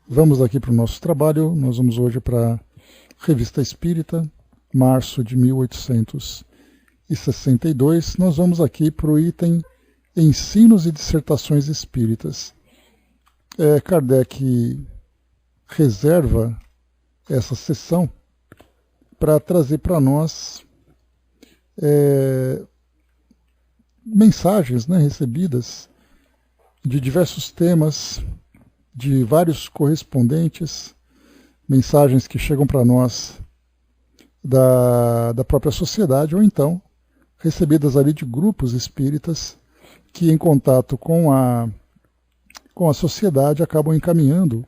Vamos aqui para o nosso trabalho. Nós vamos hoje para a Revista Espírita, março de 1862. Nós vamos aqui para o item Ensinos e Dissertações Espíritas. Kardec reserva essa sessão para trazer para nós mensagens, recebidas de diversos temas, de vários correspondentes, mensagens que chegam para nós da própria sociedade, ou então recebidas ali de grupos espíritas que, em contato com a sociedade, acabam encaminhando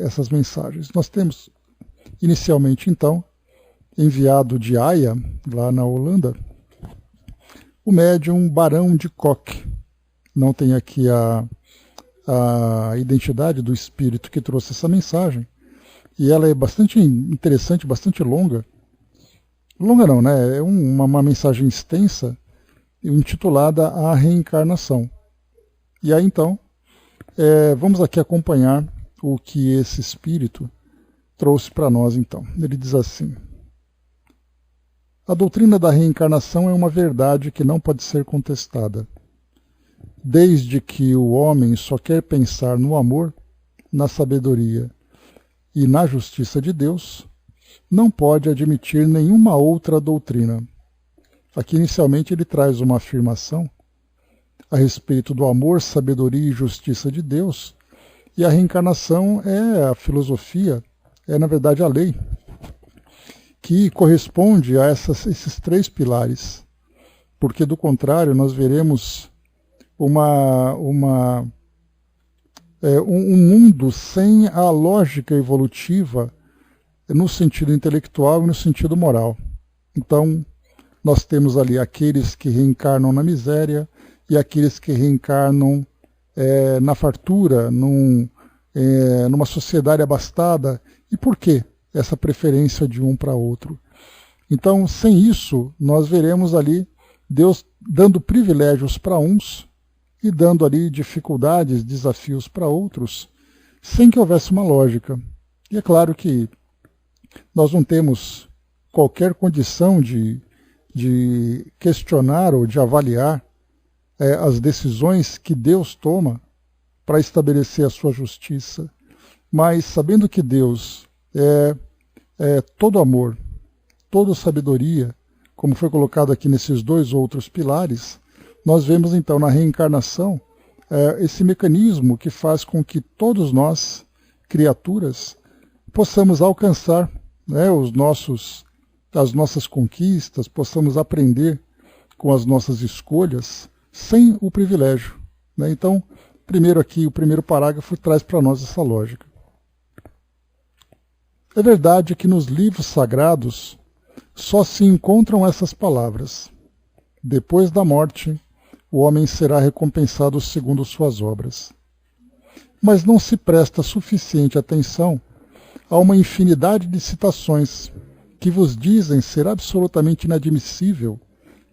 essas mensagens. Nós temos, inicialmente, então, enviado de Haia, lá na Holanda, o médium Barão de Kock. Não tem aqui a identidade do espírito que trouxe essa mensagem, e ela é bastante interessante, bastante longa. Longa não, né? É uma mensagem extensa, intitulada A Reencarnação. E aí, então, vamos aqui acompanhar o que esse espírito trouxe para nós, então. Ele diz assim: a doutrina da reencarnação é uma verdade que não pode ser contestada. Desde que o homem só quer pensar no amor, na sabedoria e na justiça de Deus, não pode admitir nenhuma outra doutrina. Aqui, inicialmente, ele traz uma afirmação a respeito do amor, sabedoria e justiça de Deus, e a reencarnação é a filosofia, na verdade, a lei, que corresponde a esses três pilares, porque, do contrário, nós veremos um mundo sem a lógica evolutiva no sentido intelectual e no sentido moral. Então, nós temos ali aqueles que reencarnam na miséria e aqueles que reencarnam na fartura, numa sociedade abastada. E por quê essa preferência de um para outro? Então, sem isso, nós veremos ali Deus dando privilégios para uns e dando ali dificuldades, desafios para outros, sem que houvesse uma lógica. E é claro que nós não temos qualquer condição de questionar ou de avaliar as decisões que Deus toma para estabelecer a sua justiça. Mas sabendo que Deus é todo amor, toda sabedoria, como foi colocado aqui nesses dois outros pilares, nós vemos então na reencarnação esse mecanismo que faz com que todos nós, criaturas, possamos alcançar as nossas conquistas, possamos aprender com as nossas escolhas sem o privilégio. Então, primeiro aqui, o primeiro parágrafo traz para nós essa lógica. É verdade que nos livros sagrados só se encontram essas palavras: depois da morte, o homem será recompensado segundo suas obras. Mas não se presta suficiente atenção a uma infinidade de citações que vos dizem ser absolutamente inadmissível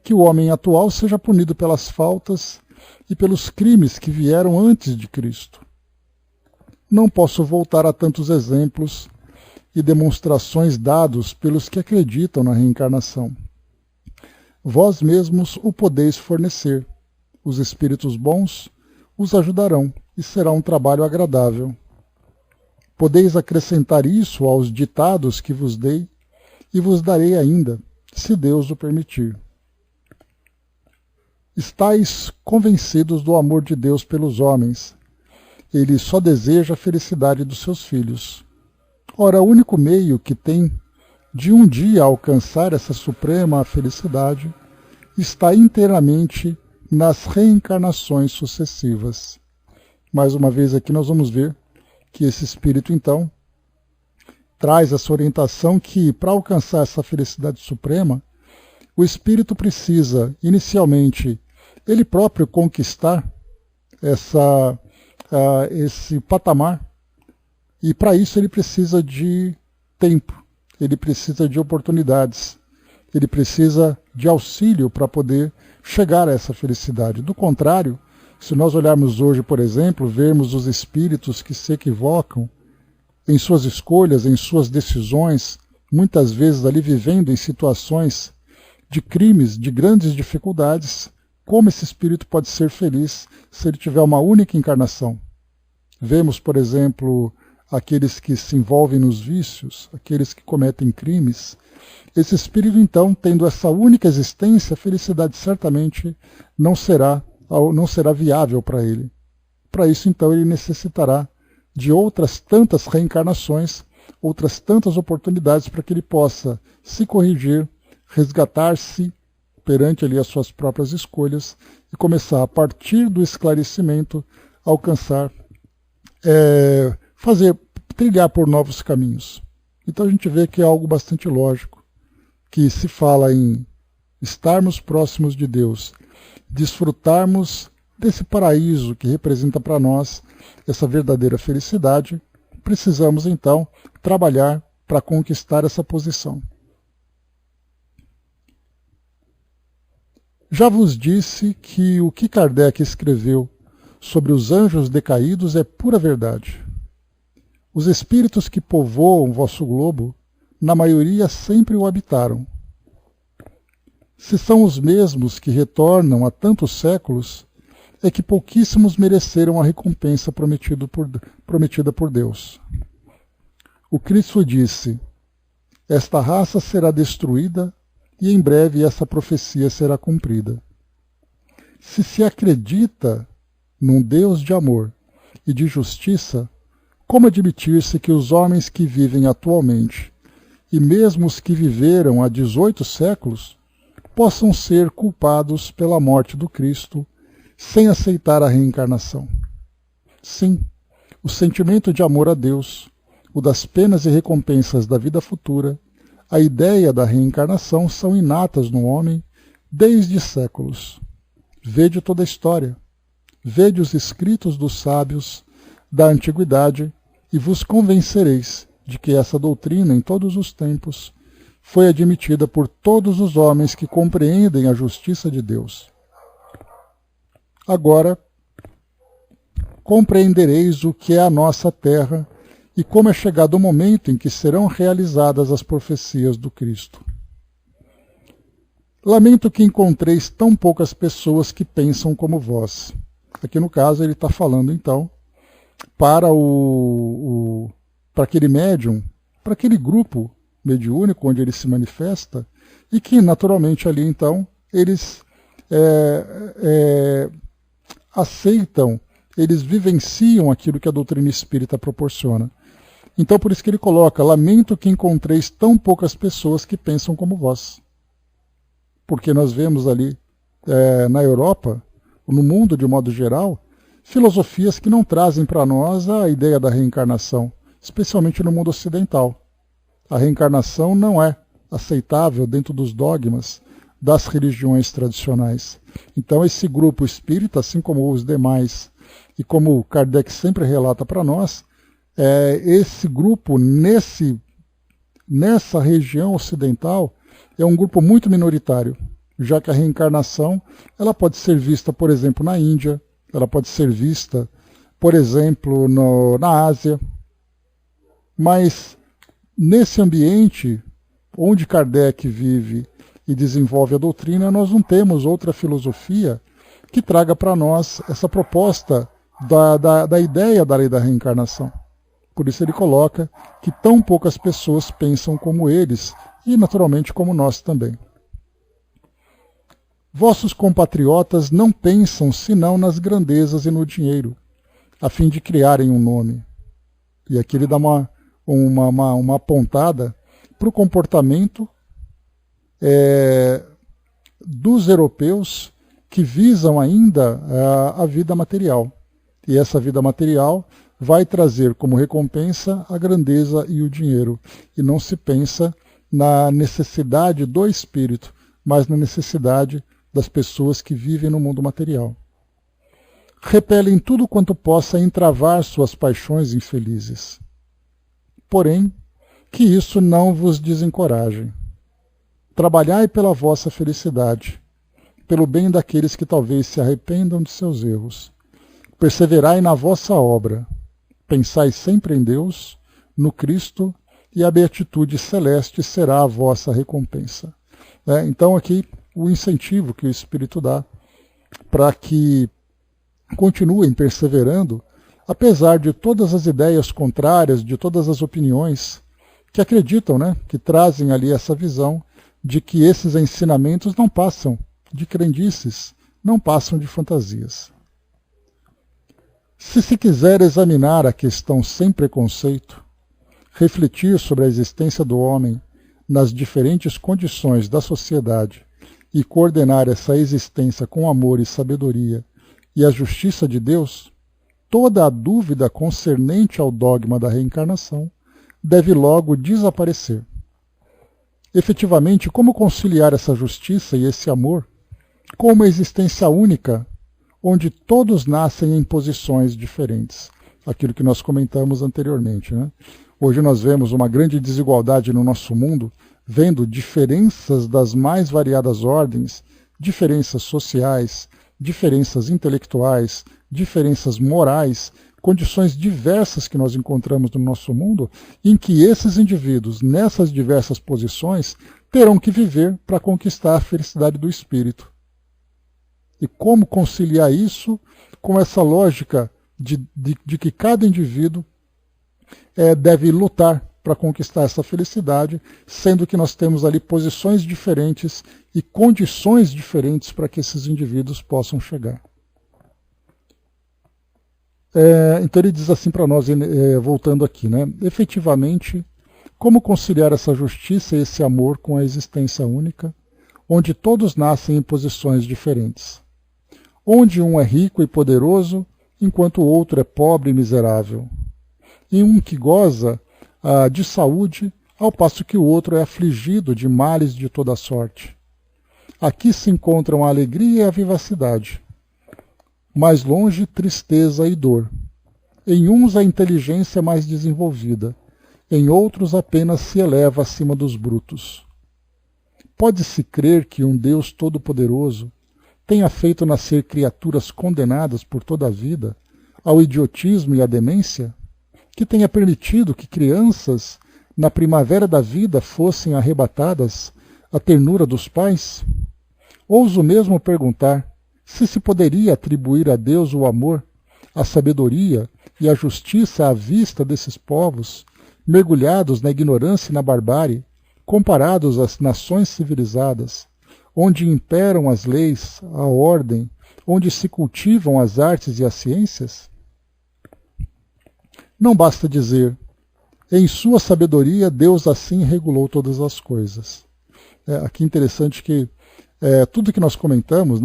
que o homem atual seja punido pelas faltas e pelos crimes que vieram antes de Cristo. Não posso voltar a tantos exemplos e demonstrações dados pelos que acreditam na reencarnação. Vós mesmos o podeis fornecer. Os espíritos bons os ajudarão e será um trabalho agradável. Podeis acrescentar isso aos ditados que vos dei e vos darei ainda, se Deus o permitir. Estais convencidos do amor de Deus pelos homens. Ele só deseja a felicidade dos seus filhos. Ora, o único meio que tem de um dia alcançar essa suprema felicidade está inteiramente nas reencarnações sucessivas. Mais uma vez aqui nós vamos ver que esse espírito, então, traz essa orientação que, para alcançar essa felicidade suprema, o espírito precisa, inicialmente, ele próprio conquistar esse patamar, e para isso ele precisa de tempo, ele precisa de oportunidades, ele precisa de auxílio para poder chegar a essa felicidade. Do contrário, Se nós olharmos hoje, por exemplo, vermos os espíritos que se equivocam em suas escolhas, em suas decisões, muitas vezes ali vivendo em situações de crimes, de grandes dificuldades, como esse espírito pode ser feliz se ele tiver uma única encarnação? Vemos, por exemplo, aqueles que se envolvem nos vícios, aqueles que cometem crimes. Esse espírito, então, tendo essa única existência, a felicidade certamente não será viável para ele. Para isso, então, ele necessitará de outras tantas reencarnações, outras tantas oportunidades para que ele possa se corrigir, resgatar-se perante ali as suas próprias escolhas e começar, a partir do esclarecimento, a alcançar, trilhar por novos caminhos. Então a gente vê que é algo bastante lógico, que se fala em estarmos próximos de Deus, desfrutarmos desse paraíso que representa para nós essa verdadeira felicidade, precisamos então trabalhar para conquistar essa posição. Já vos disse que o que Kardec escreveu sobre os anjos decaídos é pura verdade. Os espíritos que povoam vosso globo, na maioria sempre o habitaram. Se são os mesmos que retornam há tantos séculos, é que pouquíssimos mereceram a recompensa prometida por Deus. O Cristo disse: esta raça será destruída e em breve essa profecia será cumprida. Se acredita num Deus de amor e de justiça, como admitir-se que os homens que vivem atualmente, e mesmo os que viveram há 18 séculos, possam ser culpados pela morte do Cristo sem aceitar a reencarnação? Sim, o sentimento de amor a Deus, o das penas e recompensas da vida futura, a ideia da reencarnação são inatas no homem desde séculos. Vede toda a história, vede os escritos dos sábios da antiguidade e vos convencereis de que essa doutrina, em todos os tempos, foi admitida por todos os homens que compreendem a justiça de Deus. Agora, compreendereis o que é a nossa terra e como é chegado o momento em que serão realizadas as profecias do Cristo. Lamento que encontreis tão poucas pessoas que pensam como vós. Aqui no caso ele está falando então para aquele médium, para aquele grupo mediúnico onde ele se manifesta e que naturalmente ali então eles aceitam, eles vivenciam aquilo que a doutrina espírita proporciona. Então por isso que ele coloca: lamento que encontreis tão poucas pessoas que pensam como vós. Porque nós vemos ali na Europa, no mundo de modo geral, filosofias que não trazem para nós a ideia da reencarnação, especialmente no mundo ocidental. A reencarnação não é aceitável dentro dos dogmas das religiões tradicionais. Então esse grupo espírita, assim como os demais, e como Kardec sempre relata para nós, esse grupo nessa região ocidental é um grupo muito minoritário, já que a reencarnação ela pode ser vista, por exemplo, na Índia, ela pode ser vista, por exemplo, na Ásia, mas nesse ambiente onde Kardec vive e desenvolve a doutrina, nós não temos outra filosofia que traga para nós essa proposta da ideia da lei da reencarnação. Por isso ele coloca que tão poucas pessoas pensam como eles e naturalmente como nós também. Vossos compatriotas não pensam senão nas grandezas e no dinheiro, a fim de criarem um nome. E aqui ele dá uma apontada para o comportamento dos europeus que visam ainda a vida material. E essa vida material vai trazer como recompensa a grandeza e o dinheiro. E não se pensa na necessidade do espírito, mas na necessidade das pessoas que vivem no mundo material. Repelem tudo quanto possa entravar suas paixões infelizes. Porém, que isso não vos desencoraje. Trabalhai pela vossa felicidade, pelo bem daqueles que talvez se arrependam de seus erros. Perseverai na vossa obra, pensai sempre em Deus, no Cristo, e a beatitude celeste será a vossa recompensa. Então aqui o incentivo que o Espírito dá para que continuem perseverando, apesar de todas as ideias contrárias, de todas as opiniões que acreditam, que trazem ali essa visão de que esses ensinamentos não passam de crendices, não passam de fantasias. Se se quiser examinar a questão sem preconceito, refletir sobre a existência do homem nas diferentes condições da sociedade e coordenar essa existência com amor e sabedoria e a justiça de Deus, toda a dúvida concernente ao dogma da reencarnação deve logo desaparecer. Efetivamente, como conciliar essa justiça e esse amor com uma existência única, onde todos nascem em posições diferentes? Aquilo que nós comentamos anteriormente. Hoje nós vemos uma grande desigualdade no nosso mundo, vendo diferenças das mais variadas ordens, diferenças sociais, diferenças intelectuais, diferenças morais, condições diversas que nós encontramos no nosso mundo, em que esses indivíduos, nessas diversas posições, terão que viver para conquistar a felicidade do espírito. E como conciliar isso com essa lógica de que cada indivíduo deve lutar para conquistar essa felicidade, sendo que nós temos ali posições diferentes e condições diferentes para que esses indivíduos possam chegar. Então ele diz assim para nós, voltando aqui, efetivamente, como conciliar essa justiça e esse amor com a existência única, onde todos nascem em posições diferentes, onde um é rico e poderoso, enquanto o outro é pobre e miserável, e um que goza de saúde, ao passo que o outro é afligido de males de toda sorte. Aqui se encontram a alegria e a vivacidade. Mais longe, tristeza e dor. Em uns a inteligência é mais desenvolvida, em outros apenas se eleva acima dos brutos. Pode-se crer que um Deus todo-poderoso tenha feito nascer criaturas condenadas por toda a vida ao idiotismo e à demência? Que tenha permitido que crianças, na primavera da vida, fossem arrebatadas à ternura dos pais? Ouso mesmo perguntar se poderia atribuir a Deus o amor, a sabedoria e a justiça à vista desses povos, mergulhados na ignorância e na barbárie, comparados às nações civilizadas, onde imperam as leis, a ordem, onde se cultivam as artes e as ciências? Não basta dizer, em sua sabedoria Deus assim regulou todas as coisas. Aqui é interessante que tudo que nós comentamos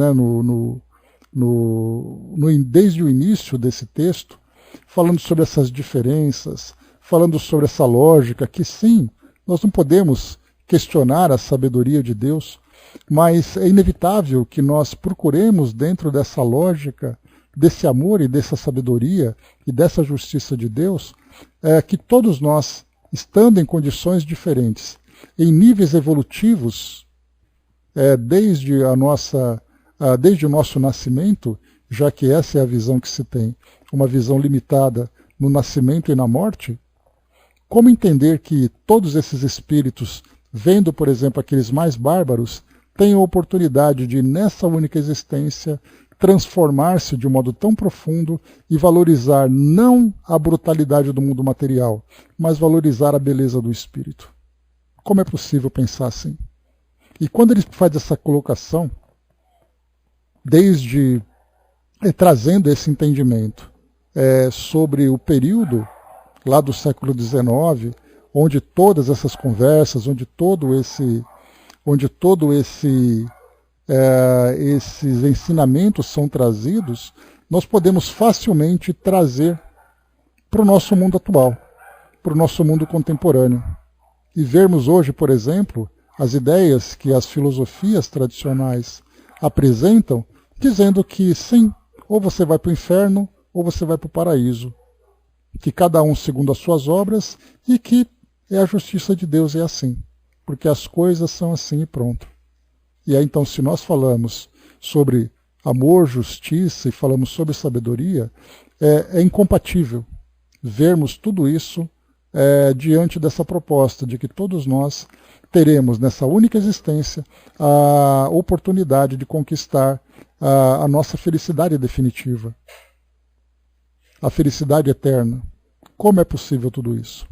desde o início desse texto, falando sobre essas diferenças, falando sobre essa lógica, que sim, nós não podemos questionar a sabedoria de Deus, mas é inevitável que nós procuremos dentro dessa lógica, desse amor e dessa sabedoria e dessa justiça de Deus, que todos nós, estando em condições diferentes, em níveis evolutivos, desde o nosso nascimento, já que essa é a visão que se tem, uma visão limitada no nascimento e na morte, como entender que todos esses espíritos, vendo, por exemplo, aqueles mais bárbaros, têm a oportunidade de, nessa única existência, transformar-se de um modo tão profundo e valorizar não a brutalidade do mundo material, mas valorizar a beleza do espírito? Como é possível pensar assim? E quando ele faz essa colocação, desde trazendo esse entendimento sobre o período lá do século XIX, onde todas essas conversas, onde esses ensinamentos são trazidos, nós podemos facilmente trazer para o nosso mundo atual, para o nosso mundo contemporâneo. E vermos hoje, por exemplo, as ideias que as filosofias tradicionais apresentam, dizendo que sim, ou você vai para o inferno, ou você vai para o paraíso. Que cada um segundo as suas obras, e que a justiça de Deus é assim, porque as coisas são assim e pronto. E aí então, se nós falamos sobre amor, justiça e falamos sobre sabedoria, é incompatível vermos tudo isso diante dessa proposta de que todos nós teremos nessa única existência a oportunidade de conquistar a nossa felicidade definitiva, a felicidade eterna. Como é possível tudo isso?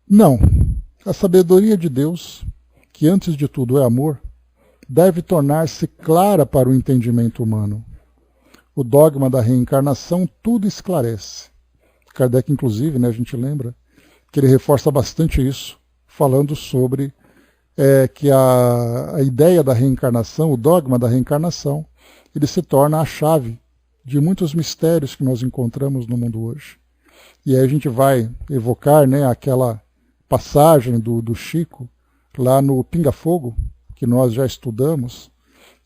Não. A sabedoria de Deus, que antes de tudo é amor, deve tornar-se clara para o entendimento humano. O dogma da reencarnação tudo esclarece. Kardec, inclusive, a gente lembra que ele reforça bastante isso, falando sobre que a ideia da reencarnação, o dogma da reencarnação, ele se torna a chave de muitos mistérios que nós encontramos no mundo hoje. E aí a gente vai evocar aquela passagem do Chico, lá no Pinga Fogo, que nós já estudamos,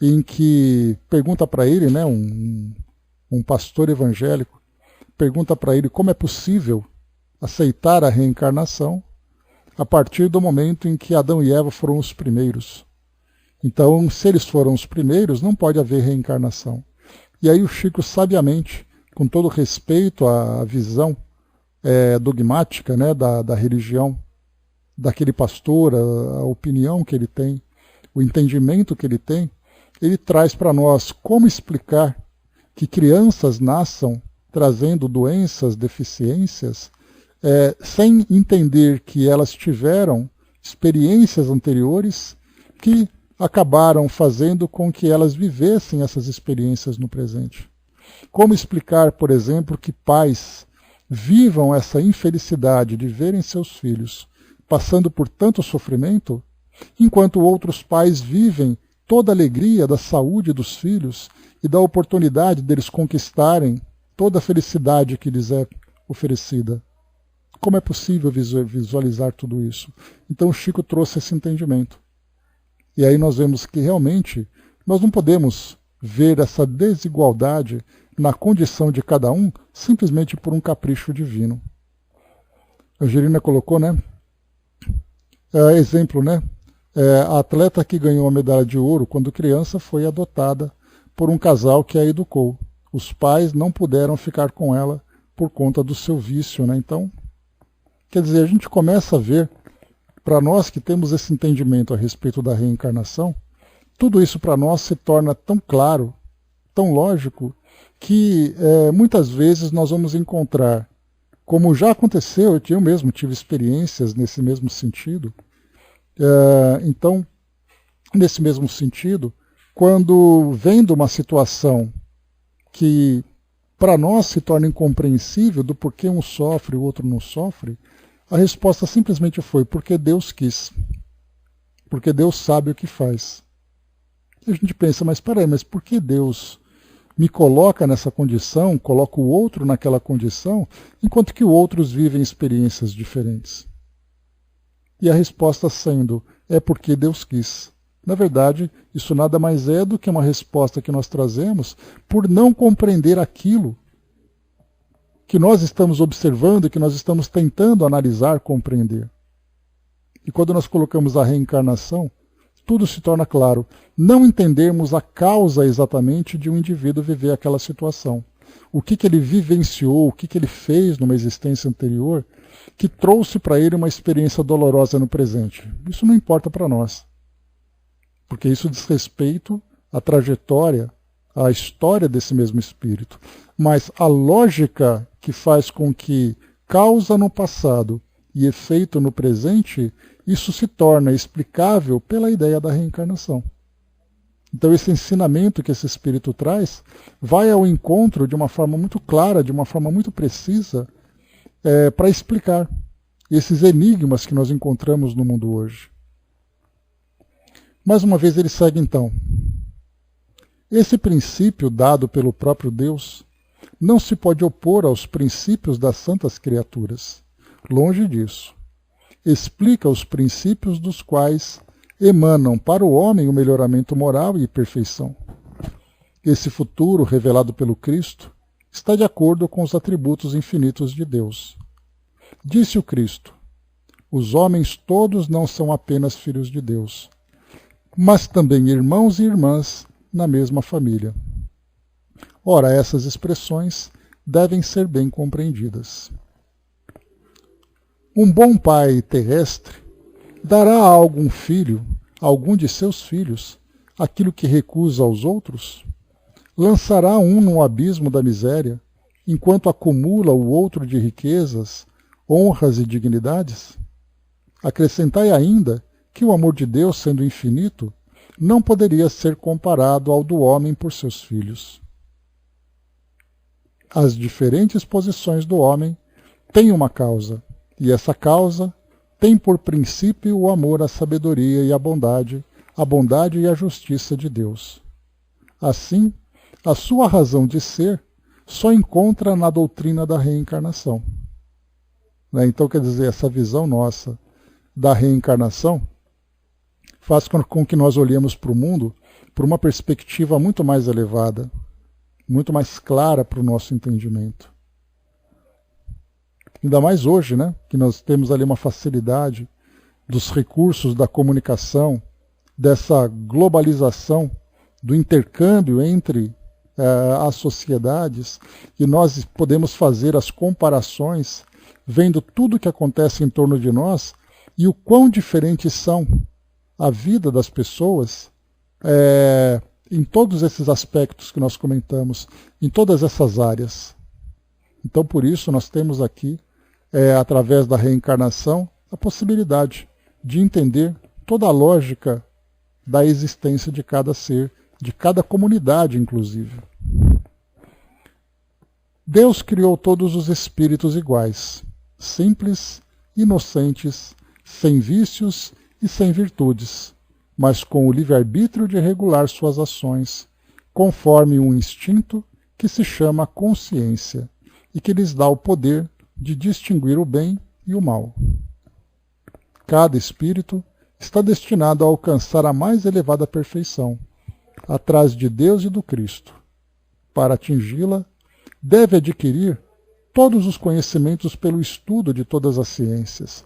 em que pergunta para ele, um pastor evangélico, pergunta para ele como é possível aceitar a reencarnação a partir do momento em que Adão e Eva foram os primeiros. Então, se eles foram os primeiros, não pode haver reencarnação. E aí o Chico, sabiamente, com todo respeito à visão dogmática da religião, daquele pastor, a opinião que ele tem, o entendimento que ele tem, ele traz para nós como explicar que crianças nasçam trazendo doenças, deficiências, sem entender que elas tiveram experiências anteriores que acabaram fazendo com que elas vivessem essas experiências no presente. Como explicar, por exemplo, que pais vivam essa infelicidade de verem seus filhos passando por tanto sofrimento, enquanto outros pais vivem toda a alegria da saúde dos filhos e da oportunidade deles conquistarem toda a felicidade que lhes é oferecida. Como é possível visualizar tudo isso? Então Chico trouxe esse entendimento. E aí nós vemos que realmente nós não podemos ver essa desigualdade na condição de cada um simplesmente por um capricho divino. A Angelina colocou, exemplo, a atleta que ganhou a medalha de ouro quando criança foi adotada por um casal que a educou. Os pais não puderam ficar com ela por conta do seu vício, Então, quer dizer, a gente começa a ver, para nós que temos esse entendimento a respeito da reencarnação, tudo isso para nós se torna tão claro, tão lógico, que muitas vezes nós vamos encontrar, como já aconteceu, eu mesmo tive experiências nesse mesmo sentido. Então, nesse mesmo sentido, quando vendo uma situação que para nós se torna incompreensível do porquê um sofre e o outro não sofre, a resposta simplesmente foi porque Deus quis, porque Deus sabe o que faz. E a gente pensa, mas por que Deus me coloca nessa condição, coloca o outro naquela condição, enquanto que outros vivem experiências diferentes? E a resposta sendo, é porque Deus quis. Na verdade, isso nada mais é do que uma resposta que nós trazemos por não compreender aquilo que nós estamos observando, que nós estamos tentando analisar, compreender. E quando nós colocamos a reencarnação, tudo se torna claro. Não entendermos a causa exatamente de um indivíduo viver aquela situação. O que ele vivenciou, o que ele fez numa existência anterior, que trouxe para ele uma experiência dolorosa no presente. Isso não importa para nós. Porque isso diz respeito à trajetória, à história desse mesmo espírito. Mas a lógica que faz com que causa no passado e efeito no presente, isso se torna explicável pela ideia da reencarnação. Então esse ensinamento que esse espírito traz vai ao encontro de uma forma muito clara, de uma forma muito precisa, para explicar esses enigmas que nós encontramos no mundo hoje. Mais uma vez ele segue então. Esse princípio dado pelo próprio Deus não se pode opor aos princípios das santas criaturas. Longe disso. Explica os princípios dos quais emanam para o homem o melhoramento moral e perfeição. Esse futuro, revelado pelo Cristo, está de acordo com os atributos infinitos de Deus. Disse o Cristo, os homens todos não são apenas filhos de Deus, mas também irmãos e irmãs na mesma família. Ora, essas expressões devem ser bem compreendidas. Um bom pai terrestre dará a algum filho, a algum de seus filhos, aquilo que recusa aos outros? Lançará um no abismo da miséria, enquanto acumula o outro de riquezas, honras e dignidades? Acrescentai ainda que o amor de Deus, sendo infinito, não poderia ser comparado ao do homem por seus filhos. As diferentes posições do homem têm uma causa, e essa causa tem por princípio o amor à sabedoria e à bondade e a justiça de Deus. Assim, a sua razão de ser só encontra na doutrina da reencarnação. Então, quer dizer, essa visão nossa da reencarnação faz com que nós olhemos para o mundo por uma perspectiva muito mais elevada, muito mais clara para o nosso entendimento. Ainda mais hoje, né, que nós temos ali uma facilidade dos recursos da comunicação, dessa globalização, do intercâmbio entre as sociedades, e nós podemos fazer as comparações, vendo tudo o que acontece em torno de nós e o quão diferentes são a vida das pessoas em todos esses aspectos que nós comentamos, em todas essas áreas. Então, por isso, nós temos aqui, através da reencarnação, a possibilidade de entender toda a lógica da existência de cada ser, de cada comunidade, inclusive. Deus criou todos os espíritos iguais, simples, inocentes, sem vícios e sem virtudes, mas com o livre-arbítrio de regular suas ações, conforme um instinto que se chama consciência e que lhes dá o poder de distinguir o bem e o mal. Cada espírito está destinado a alcançar a mais elevada perfeição, atrás de Deus e do Cristo. Para atingi-la, deve adquirir todos os conhecimentos pelo estudo de todas as ciências,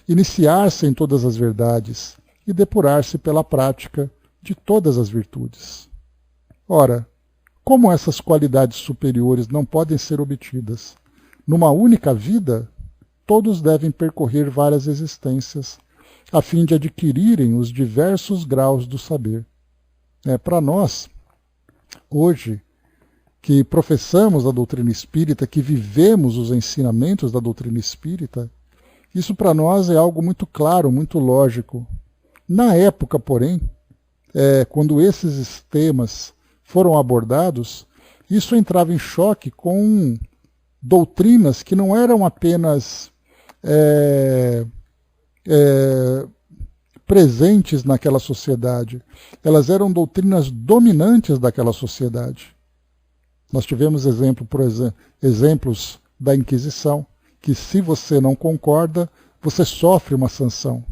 iniciar-se em todas as verdades e depurar-se pela prática de todas as virtudes. Ora, como essas qualidades superiores não podem ser obtidas numa única vida, todos devem percorrer várias existências, a fim de adquirirem os diversos graus do saber. Para nós, hoje, que professamos a doutrina espírita, que vivemos os ensinamentos da doutrina espírita, isso para nós é algo muito claro, muito lógico. Na época, porém, quando esses temas foram abordados, isso entrava em choque com doutrinas que não eram apenas presentes naquela sociedade, elas eram doutrinas dominantes daquela sociedade. Nós tivemos exemplos da Inquisição, que se você não concorda, você sofre uma sanção.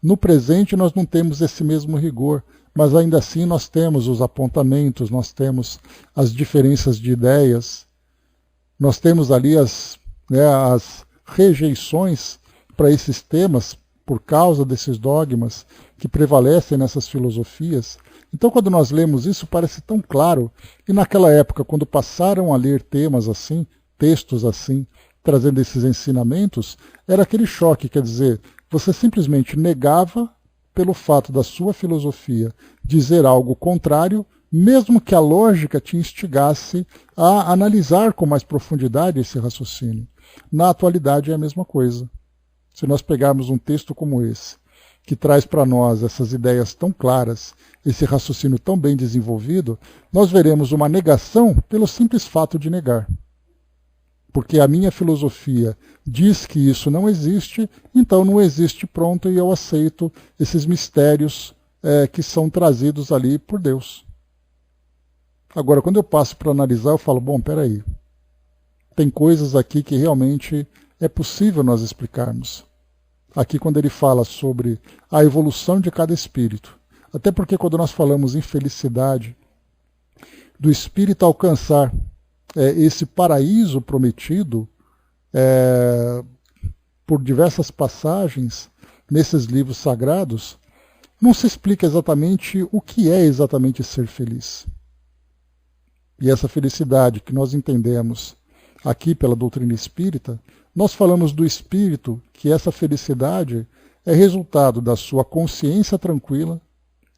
No presente nós não temos esse mesmo rigor, mas ainda assim nós temos os apontamentos, nós temos as diferenças de ideias, nós temos ali as rejeições para esses temas por causa desses dogmas que prevalecem nessas filosofias. Então, quando nós lemos isso, parece tão claro. E naquela época, quando passaram a ler temas assim, textos assim, trazendo esses ensinamentos, era aquele choque, quer dizer, você simplesmente negava, pelo fato da sua filosofia dizer algo contrário, mesmo que a lógica te instigasse a analisar com mais profundidade esse raciocínio. Na atualidade é a mesma coisa. Se nós pegarmos um texto como esse, que traz para nós essas ideias tão claras, esse raciocínio tão bem desenvolvido, nós veremos uma negação pelo simples fato de negar. Porque a minha filosofia diz que isso não existe, então não existe, pronto, e eu aceito esses mistérios que são trazidos ali por Deus. Agora, quando eu passo para analisar, eu falo, bom, peraí, tem coisas aqui que realmente é possível nós explicarmos. Aqui quando ele fala sobre a evolução de cada espírito, até porque quando nós falamos em felicidade, do espírito alcançar esse paraíso prometido por diversas passagens nesses livros sagrados, não se explica exatamente o que é exatamente ser feliz. E essa felicidade que nós entendemos aqui pela doutrina espírita, nós falamos do espírito que essa felicidade é resultado da sua consciência tranquila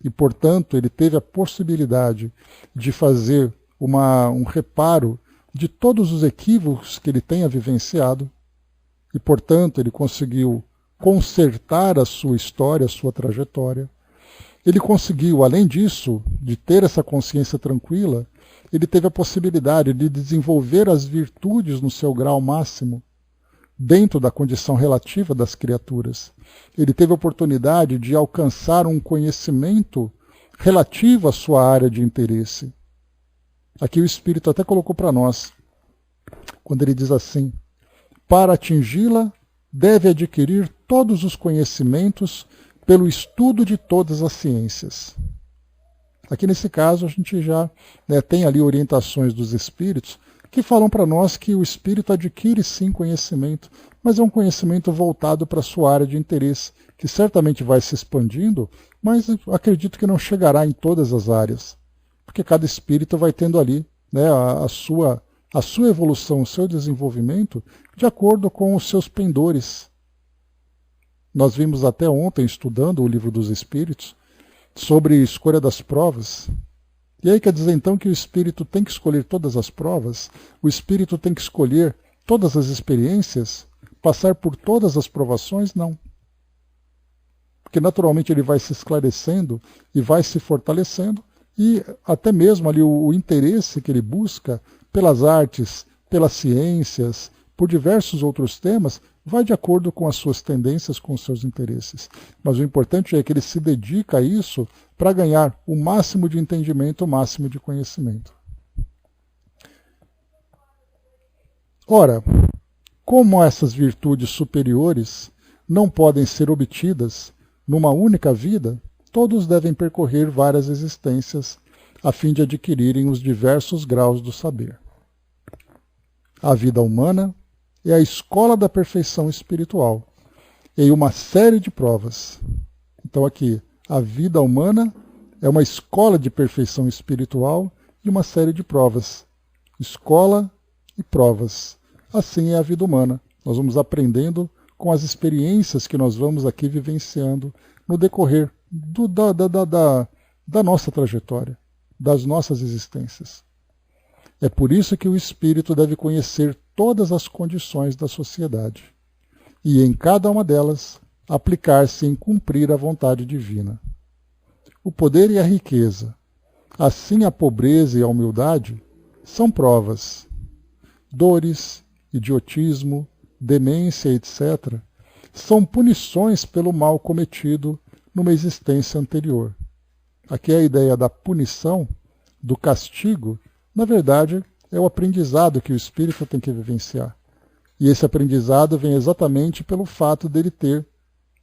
e, portanto, ele teve a possibilidade de fazer um reparo de todos os equívocos que ele tenha vivenciado e, portanto, ele conseguiu consertar a sua história, a sua trajetória. Ele conseguiu, além disso, de ter essa consciência tranquila, ele teve a possibilidade de desenvolver as virtudes no seu grau máximo, dentro da condição relativa das criaturas. Ele teve a oportunidade de alcançar um conhecimento relativo à sua área de interesse. Aqui o Espírito até colocou para nós, quando ele diz assim: para atingi-la, deve adquirir todos os conhecimentos pelo estudo de todas as ciências. Aqui nesse caso a gente já tem ali orientações dos Espíritos que falam para nós que o Espírito adquire sim conhecimento, mas é um conhecimento voltado para a sua área de interesse, que certamente vai se expandindo, mas acredito que não chegará em todas as áreas, porque cada Espírito vai tendo ali a sua evolução, o seu desenvolvimento, de acordo com os seus pendores. Nós vimos até ontem, estudando o Livro dos Espíritos, sobre escolha das provas. E aí quer dizer então que o espírito tem que escolher todas as provas? O espírito tem que escolher todas as experiências? Passar por todas as provações? Não. Porque naturalmente ele vai se esclarecendo e vai se fortalecendo, e até mesmo ali o interesse que ele busca pelas artes, pelas ciências, por diversos outros temas, vai de acordo com as suas tendências, com os seus interesses. Mas o importante é que ele se dedica a isso para ganhar o máximo de entendimento, o máximo de conhecimento. Ora, como essas virtudes superiores não podem ser obtidas numa única vida, todos devem percorrer várias existências a fim de adquirirem os diversos graus do saber. A vida humana é a escola da perfeição espiritual, em uma série de provas. Então aqui, a vida humana é uma escola de perfeição espiritual e uma série de provas. Escola e provas. Assim é a vida humana. Nós vamos aprendendo com as experiências que nós vamos aqui vivenciando no decorrer da nossa trajetória, das nossas existências. É por isso que o espírito deve conhecer todas as condições da sociedade e, em cada uma delas, aplicar-se em cumprir a vontade divina. O poder e a riqueza, assim a pobreza e a humildade, são provas. Dores, idiotismo, demência, etc., são punições pelo mal cometido numa existência anterior. Aqui a ideia da punição, do castigo, na verdade, é o aprendizado que o espírito tem que vivenciar. E esse aprendizado vem exatamente pelo fato dele ter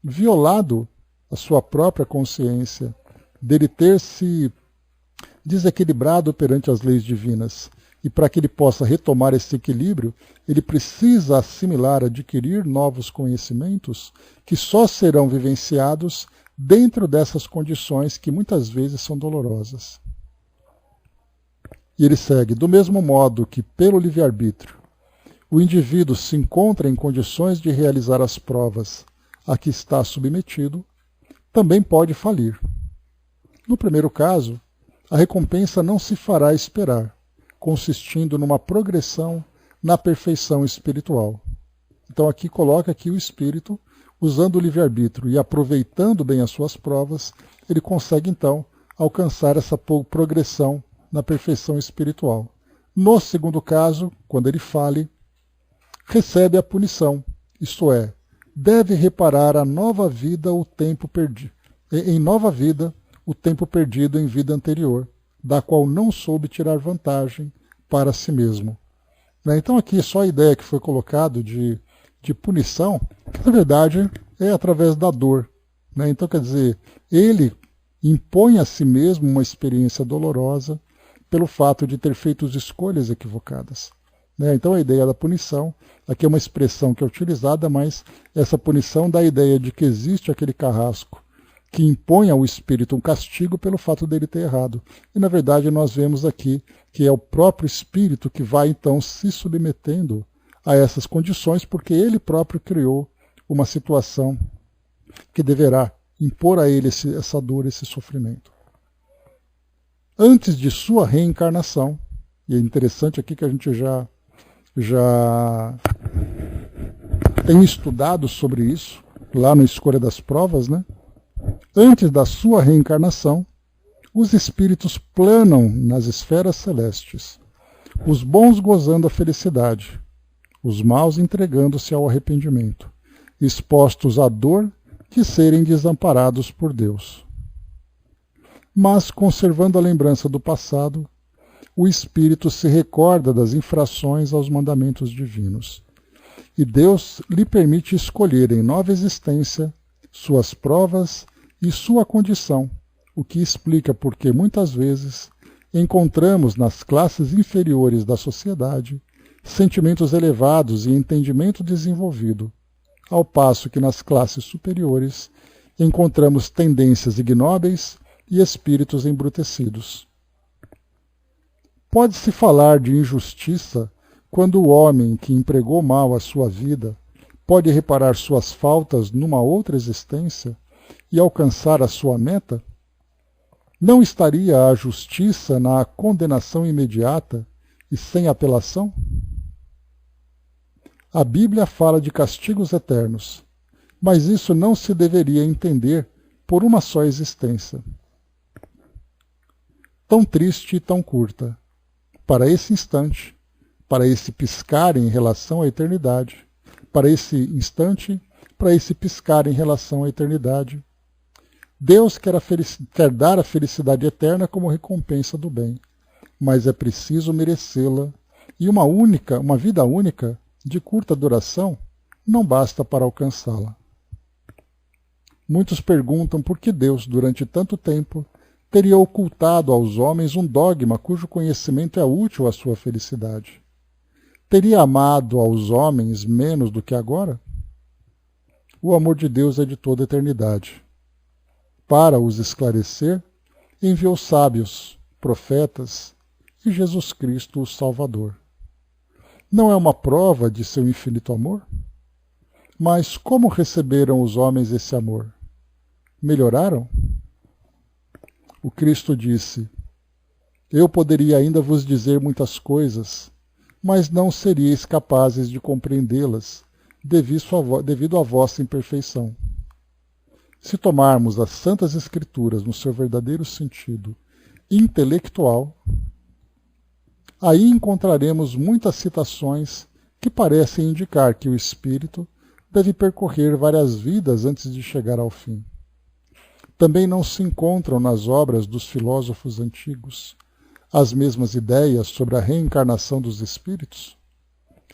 violado a sua própria consciência, dele ter se desequilibrado perante as leis divinas. E para que ele possa retomar esse equilíbrio, ele precisa assimilar, adquirir novos conhecimentos que só serão vivenciados dentro dessas condições que muitas vezes são dolorosas. E ele segue: do mesmo modo que, pelo livre-arbítrio, o indivíduo se encontra em condições de realizar as provas a que está submetido, também pode falir. No primeiro caso, a recompensa não se fará esperar, consistindo numa progressão na perfeição espiritual. Então aqui coloca que o espírito, usando o livre-arbítrio e aproveitando bem as suas provas, ele consegue então alcançar essa progressão na perfeição espiritual. No segundo caso, quando ele fale, recebe a punição, isto é, deve reparar a nova vida o tempo perdido, em nova vida o tempo perdido em vida anterior, da qual não soube tirar vantagem para si mesmo. Então aqui só a ideia que foi colocado de punição, que na verdade é através da dor. Então quer dizer, ele impõe a si mesmo uma experiência dolorosa pelo fato de ter feito escolhas equivocadas. Então a ideia da punição, aqui é uma expressão que é utilizada, mas essa punição dá a ideia de que existe aquele carrasco que impõe ao espírito um castigo pelo fato dele ter errado. E na verdade nós vemos aqui que é o próprio espírito que vai então se submetendo a essas condições, porque ele próprio criou uma situação que deverá impor a ele essa dor, esse sofrimento. Antes de sua reencarnação, e é interessante aqui que a gente já tem estudado sobre isso, lá no Escolha das Provas, né? Antes da sua reencarnação, os espíritos planam nas esferas celestes, os bons gozando a felicidade, os maus entregando-se ao arrependimento, expostos à dor de serem desamparados por Deus. Mas, conservando a lembrança do passado, o espírito se recorda das infrações aos mandamentos divinos, e Deus lhe permite escolher em nova existência suas provas e sua condição, o que explica porque muitas vezes encontramos nas classes inferiores da sociedade sentimentos elevados e entendimento desenvolvido, ao passo que nas classes superiores encontramos tendências ignóbeis e espíritos embrutecidos. Pode-se falar de injustiça quando o homem que empregou mal a sua vida pode reparar suas faltas numa outra existência e alcançar a sua meta? Não estaria a justiça na condenação imediata e sem apelação? A Bíblia fala de castigos eternos, mas isso não se deveria entender por uma só existência. Tão triste e tão curta, para esse instante, para esse piscar em relação à eternidade, para esse instante, para esse piscar em relação à eternidade. Deus quer dar a felicidade eterna como recompensa do bem, mas é preciso merecê-la, e uma vida única, de curta duração, não basta para alcançá-la. Muitos perguntam por que Deus, durante tanto tempo, teria ocultado aos homens um dogma cujo conhecimento é útil à sua felicidade. Teria amado aos homens menos do que agora? O amor de Deus é de toda a eternidade. Para os esclarecer, enviou sábios, profetas e Jesus Cristo, o Salvador. Não é uma prova de seu infinito amor? Mas como receberam os homens esse amor? Melhoraram? O Cristo disse: Eu poderia ainda vos dizer muitas coisas, mas não seríeis capazes de compreendê-las, devido à vossa imperfeição. Se tomarmos as Santas Escrituras no seu verdadeiro sentido intelectual, aí encontraremos muitas citações que parecem indicar que o espírito deve percorrer várias vidas antes de chegar ao fim. Também não se encontram nas obras dos filósofos antigos as mesmas ideias sobre a reencarnação dos espíritos?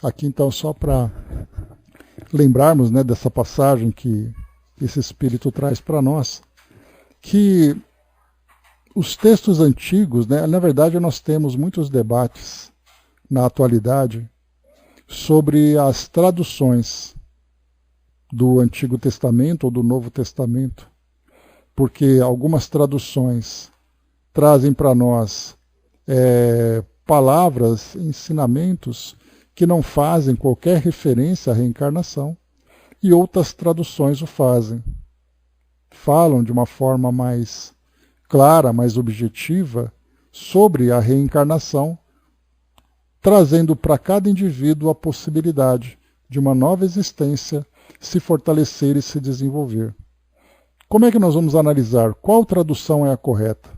Aqui então só para lembrarmos, né, dessa passagem que esse espírito traz para nós, que os textos antigos, né, na verdade nós temos muitos debates na atualidade sobre as traduções do Antigo Testamento ou do Novo Testamento, porque algumas traduções trazem para nós palavras, ensinamentos que não fazem qualquer referência à reencarnação, e outras traduções o fazem. Falam de uma forma mais clara, mais objetiva, sobre a reencarnação, trazendo para cada indivíduo a possibilidade de uma nova existência se fortalecer e se desenvolver. Como é que nós vamos analisar qual tradução é a correta?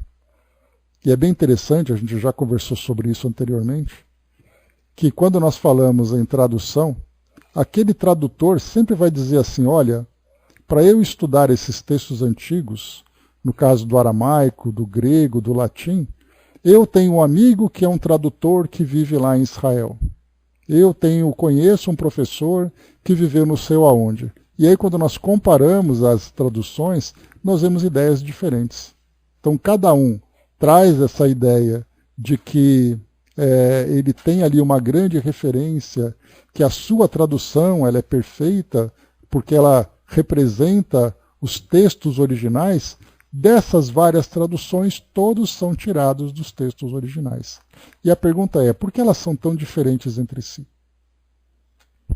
E é bem interessante, a gente já conversou sobre isso anteriormente, que quando nós falamos em tradução, aquele tradutor sempre vai dizer assim, olha, para eu estudar esses textos antigos, no caso do aramaico, do grego, do latim, eu tenho um amigo que é um tradutor que vive lá em Israel. Eu conheço um professor que viveu não sei aonde. E aí quando nós comparamos as traduções, nós vemos ideias diferentes. Então cada um traz essa ideia de que ele tem ali uma grande referência, que a sua tradução ela é perfeita, porque ela representa os textos originais, dessas várias traduções, todos são tirados dos textos originais. E a pergunta é, por que elas são tão diferentes entre si?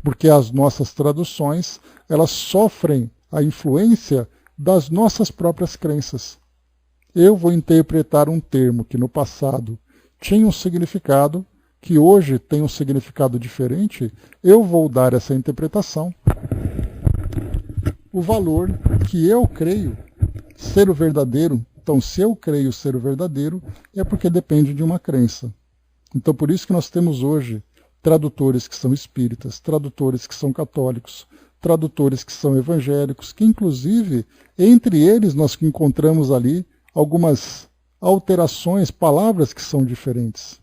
Porque as nossas traduções, elas sofrem a influência das nossas próprias crenças. Eu vou interpretar um termo que no passado tinha um significado, que hoje tem um significado diferente, eu vou dar essa interpretação o valor que eu creio ser o verdadeiro. Então, se eu creio ser o verdadeiro, é porque depende de uma crença. Então, por isso que nós temos hoje tradutores que são espíritas, tradutores que são católicos, tradutores que são evangélicos, que inclusive, entre eles, nós encontramos ali algumas alterações, palavras que são diferentes.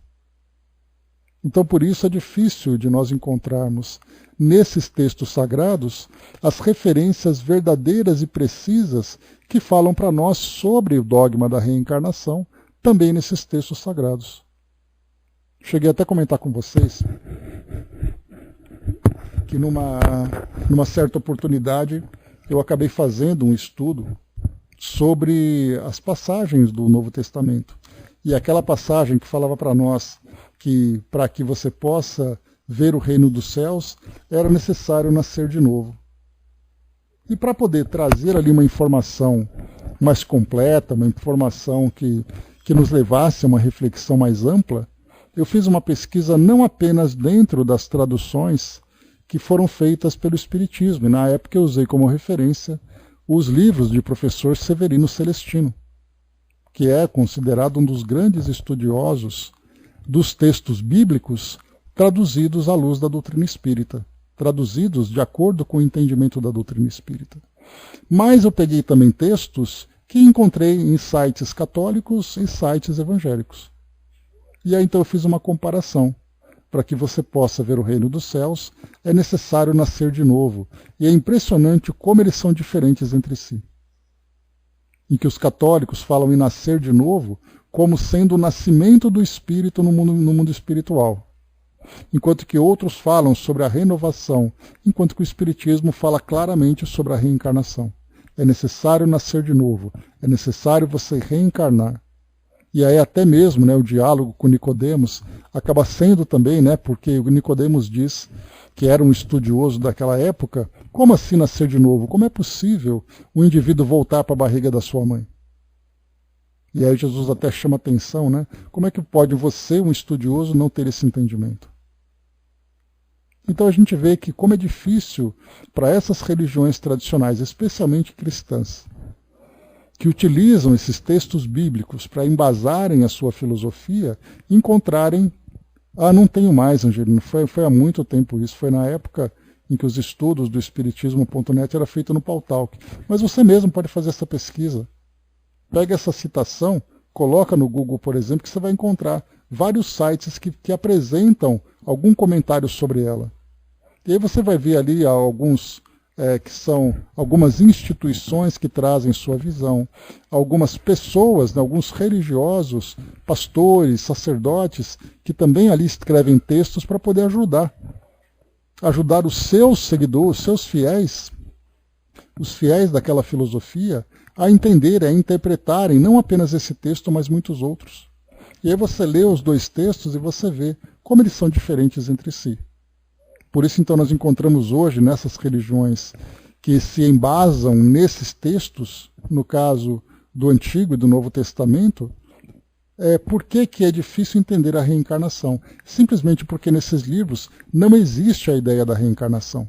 Então, por isso é difícil de nós encontrarmos nesses textos sagrados as referências verdadeiras e precisas que falam para nós sobre o dogma da reencarnação, também nesses textos sagrados. Cheguei até a comentar com vocês que numa certa oportunidade eu acabei fazendo um estudo sobre as passagens do Novo Testamento. E aquela passagem que falava para nós que para que você possa ver o reino dos céus, era necessário nascer de novo. E para poder trazer ali uma informação mais completa, uma informação que nos levasse a uma reflexão mais ampla, eu fiz uma pesquisa não apenas dentro das traduções que foram feitas pelo Espiritismo, e na época eu usei como referência os livros de professor Severino Celestino, que é considerado um dos grandes estudiosos dos textos bíblicos traduzidos à luz da doutrina espírita, traduzidos de acordo com o entendimento da doutrina espírita. Mas eu peguei também textos que encontrei em sites católicos e sites evangélicos. E aí então eu fiz uma comparação. Para que você possa ver o reino dos céus, é necessário nascer de novo. E é impressionante como eles são diferentes entre si. Em que os católicos falam em nascer de novo como sendo o nascimento do espírito no mundo espiritual. Enquanto que outros falam sobre a renovação, enquanto que o Espiritismo fala claramente sobre a reencarnação. É necessário nascer de novo, é necessário você reencarnar. E aí até mesmo o diálogo com Nicodemos acaba sendo também, porque o Nicodemos diz que era um estudioso daquela época, como assim nascer de novo? Como é possível o indivíduo voltar para a barriga da sua mãe? E aí Jesus até chama atenção, como é que pode você, um estudioso, não ter esse entendimento? Então a gente vê que como é difícil para essas religiões tradicionais, especialmente cristãs, que utilizam esses textos bíblicos para embasarem a sua filosofia, encontrarem... não tenho mais, Angelino, foi há muito tempo isso, foi na época em que os estudos do Espiritismo.net eram feitos no Pautalk. Mas você mesmo pode fazer essa pesquisa. Pega essa citação, coloca no Google, por exemplo, que você vai encontrar vários sites que apresentam algum comentário sobre ela. E aí você vai ver ali alguns... que são algumas instituições que trazem sua visão, algumas pessoas, alguns religiosos, pastores, sacerdotes, que também ali escrevem textos para poder ajudar os seus seguidores, os seus fiéis, os fiéis daquela filosofia, a entenderem, a interpretarem não apenas esse texto, mas muitos outros. E aí você lê os dois textos e você vê como eles são diferentes entre si. Por isso, então, nós encontramos hoje, nessas religiões que se embasam nesses textos, no caso do Antigo e do Novo Testamento, por que é difícil entender a reencarnação? Simplesmente porque nesses livros não existe a ideia da reencarnação.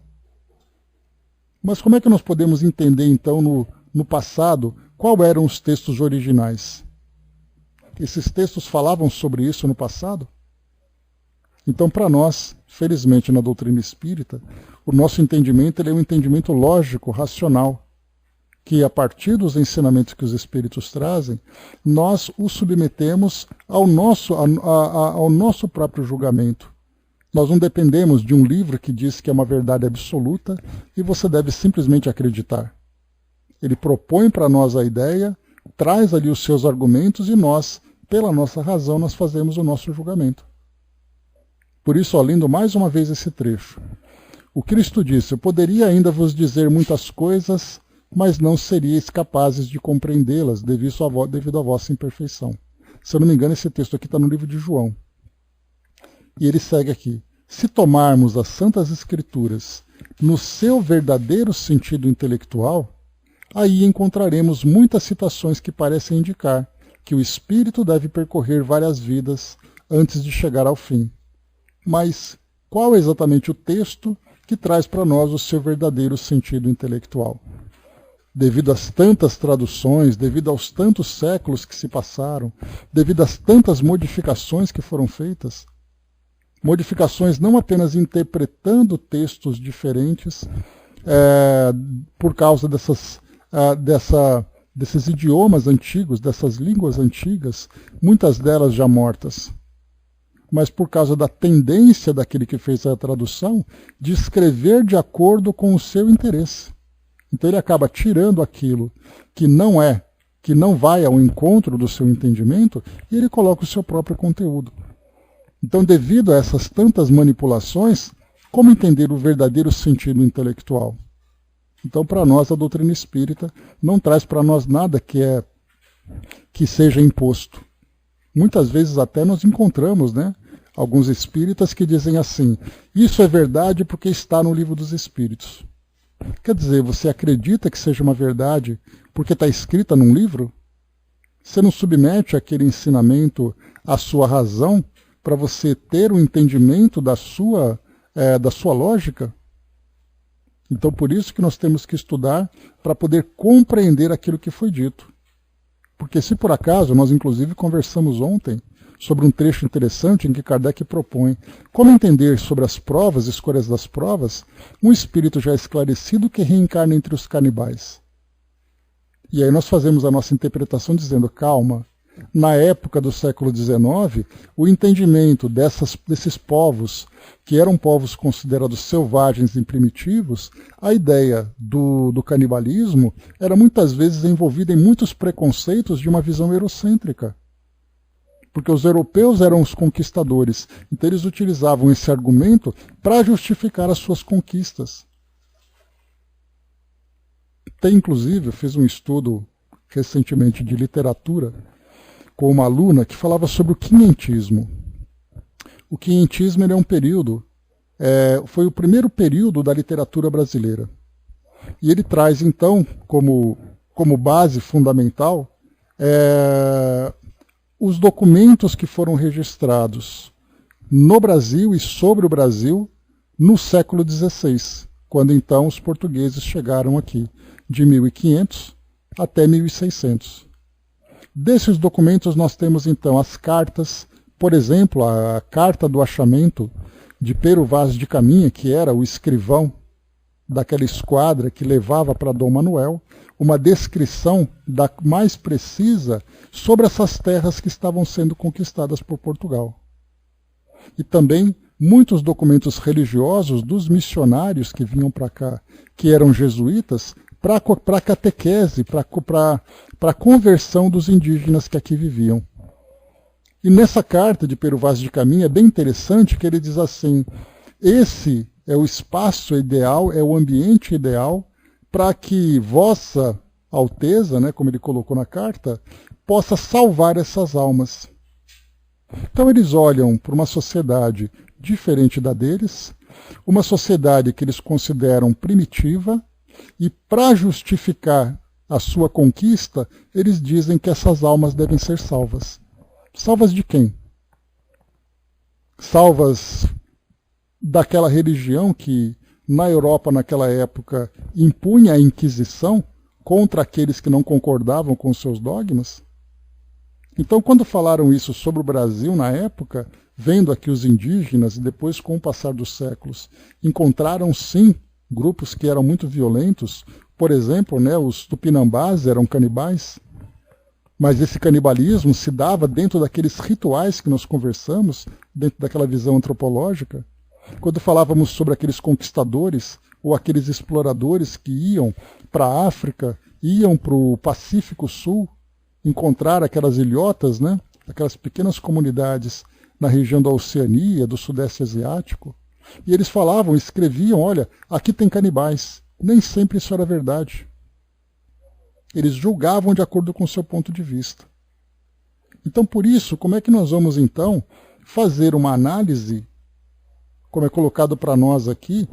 Mas como é que nós podemos entender, então, no passado, quais eram os textos originais? Esses textos falavam sobre isso no passado? Então, para nós, felizmente na doutrina espírita, o nosso entendimento é um entendimento lógico, racional, que a partir dos ensinamentos que os espíritos trazem, nós os submetemos ao nosso próprio julgamento. Nós não dependemos de um livro que diz que é uma verdade absoluta e você deve simplesmente acreditar. Ele propõe para nós a ideia, traz ali os seus argumentos e nós, pela nossa razão, nós fazemos o nosso julgamento. Por isso, lendo mais uma vez esse trecho. O Cristo disse, eu poderia ainda vos dizer muitas coisas mas não seríeis capazes de compreendê-las devido à vossa imperfeição. Se eu não me engano, esse texto aqui está no livro de João. E ele segue aqui. Se tomarmos as Santas Escrituras no seu verdadeiro sentido intelectual, aí encontraremos muitas citações que parecem indicar que o espírito deve percorrer várias vidas antes de chegar ao fim. Mas qual é exatamente o texto que traz para nós o seu verdadeiro sentido intelectual? Devido às tantas traduções, devido aos tantos séculos que se passaram, devido às tantas modificações que foram feitas, modificações não apenas interpretando textos diferentes por causa desses idiomas antigos, dessas línguas antigas, muitas delas já mortas, mas por causa da tendência daquele que fez a tradução de escrever de acordo com o seu interesse. Então ele acaba tirando aquilo que não vai ao encontro do seu entendimento, e ele coloca o seu próprio conteúdo. Então, devido a essas tantas manipulações, como entender o verdadeiro sentido intelectual? Então, para nós, a doutrina espírita não traz para nós nada que seja imposto. Muitas vezes até nós encontramos, alguns espíritas que dizem assim: isso é verdade porque está no livro dos Espíritos. Quer dizer, você acredita que seja uma verdade porque está escrita num livro? Você não submete aquele ensinamento à sua razão para você ter o entendimento da sua lógica? Então, por isso que nós temos que estudar para poder compreender aquilo que foi dito. Porque se por acaso, nós inclusive conversamos ontem sobre um trecho interessante em que Kardec propõe como entender sobre as provas, escolhas das provas, um espírito já esclarecido que reencarna entre os canibais. E aí nós fazemos a nossa interpretação dizendo: calma, na época do século XIX, o entendimento desses povos, que eram povos considerados selvagens e primitivos, a ideia do canibalismo era muitas vezes envolvida em muitos preconceitos de uma visão eurocêntrica. Porque os europeus eram os conquistadores, então eles utilizavam esse argumento para justificar as suas conquistas. Inclusive, eu fiz um estudo recentemente de literatura com uma aluna que falava sobre o quinhentismo. O quinhentismo é um período, foi o primeiro período da literatura brasileira. E ele traz, então, como base fundamental, os documentos que foram registrados no Brasil e sobre o Brasil no século XVI, quando então os portugueses chegaram aqui, de 1500 até 1600. Desses documentos nós temos então as cartas, por exemplo, a carta do achamento de Pero Vaz de Caminha, que era o escrivão daquela esquadra que levava para Dom Manuel, uma descrição mais precisa sobre essas terras que estavam sendo conquistadas por Portugal. E também muitos documentos religiosos dos missionários que vinham para cá, que eram jesuítas, para catequese, para a conversão dos indígenas que aqui viviam. E nessa carta de Pero Vaz de Caminha é bem interessante que ele diz assim: esse é o espaço ideal, é o ambiente ideal para que Vossa Alteza, como ele colocou na carta, possa salvar essas almas. Então eles olham para uma sociedade diferente da deles, uma sociedade que eles consideram primitiva, e para justificar a sua conquista, eles dizem que essas almas devem ser salvas. Salvas de quem? Salvas daquela religião que, na Europa, naquela época, impunha a Inquisição contra aqueles que não concordavam com os seus dogmas? Então, quando falaram isso sobre o Brasil na época, vendo aqui os indígenas, e depois, com o passar dos séculos, encontraram, sim, grupos que eram muito violentos. Por exemplo, os tupinambás eram canibais, mas esse canibalismo se dava dentro daqueles rituais que nós conversamos, dentro daquela visão antropológica. Quando falávamos sobre aqueles conquistadores ou aqueles exploradores que iam para a África, iam para o Pacífico Sul, encontrar aquelas ilhotas, aquelas pequenas comunidades na região da Oceania, do Sudeste Asiático, e eles falavam, escreviam: olha, aqui tem canibais. Nem sempre isso era verdade. Eles julgavam de acordo com o seu ponto de vista. Então, por isso, como é que nós vamos, então, fazer uma análise, como é colocado para nós aqui,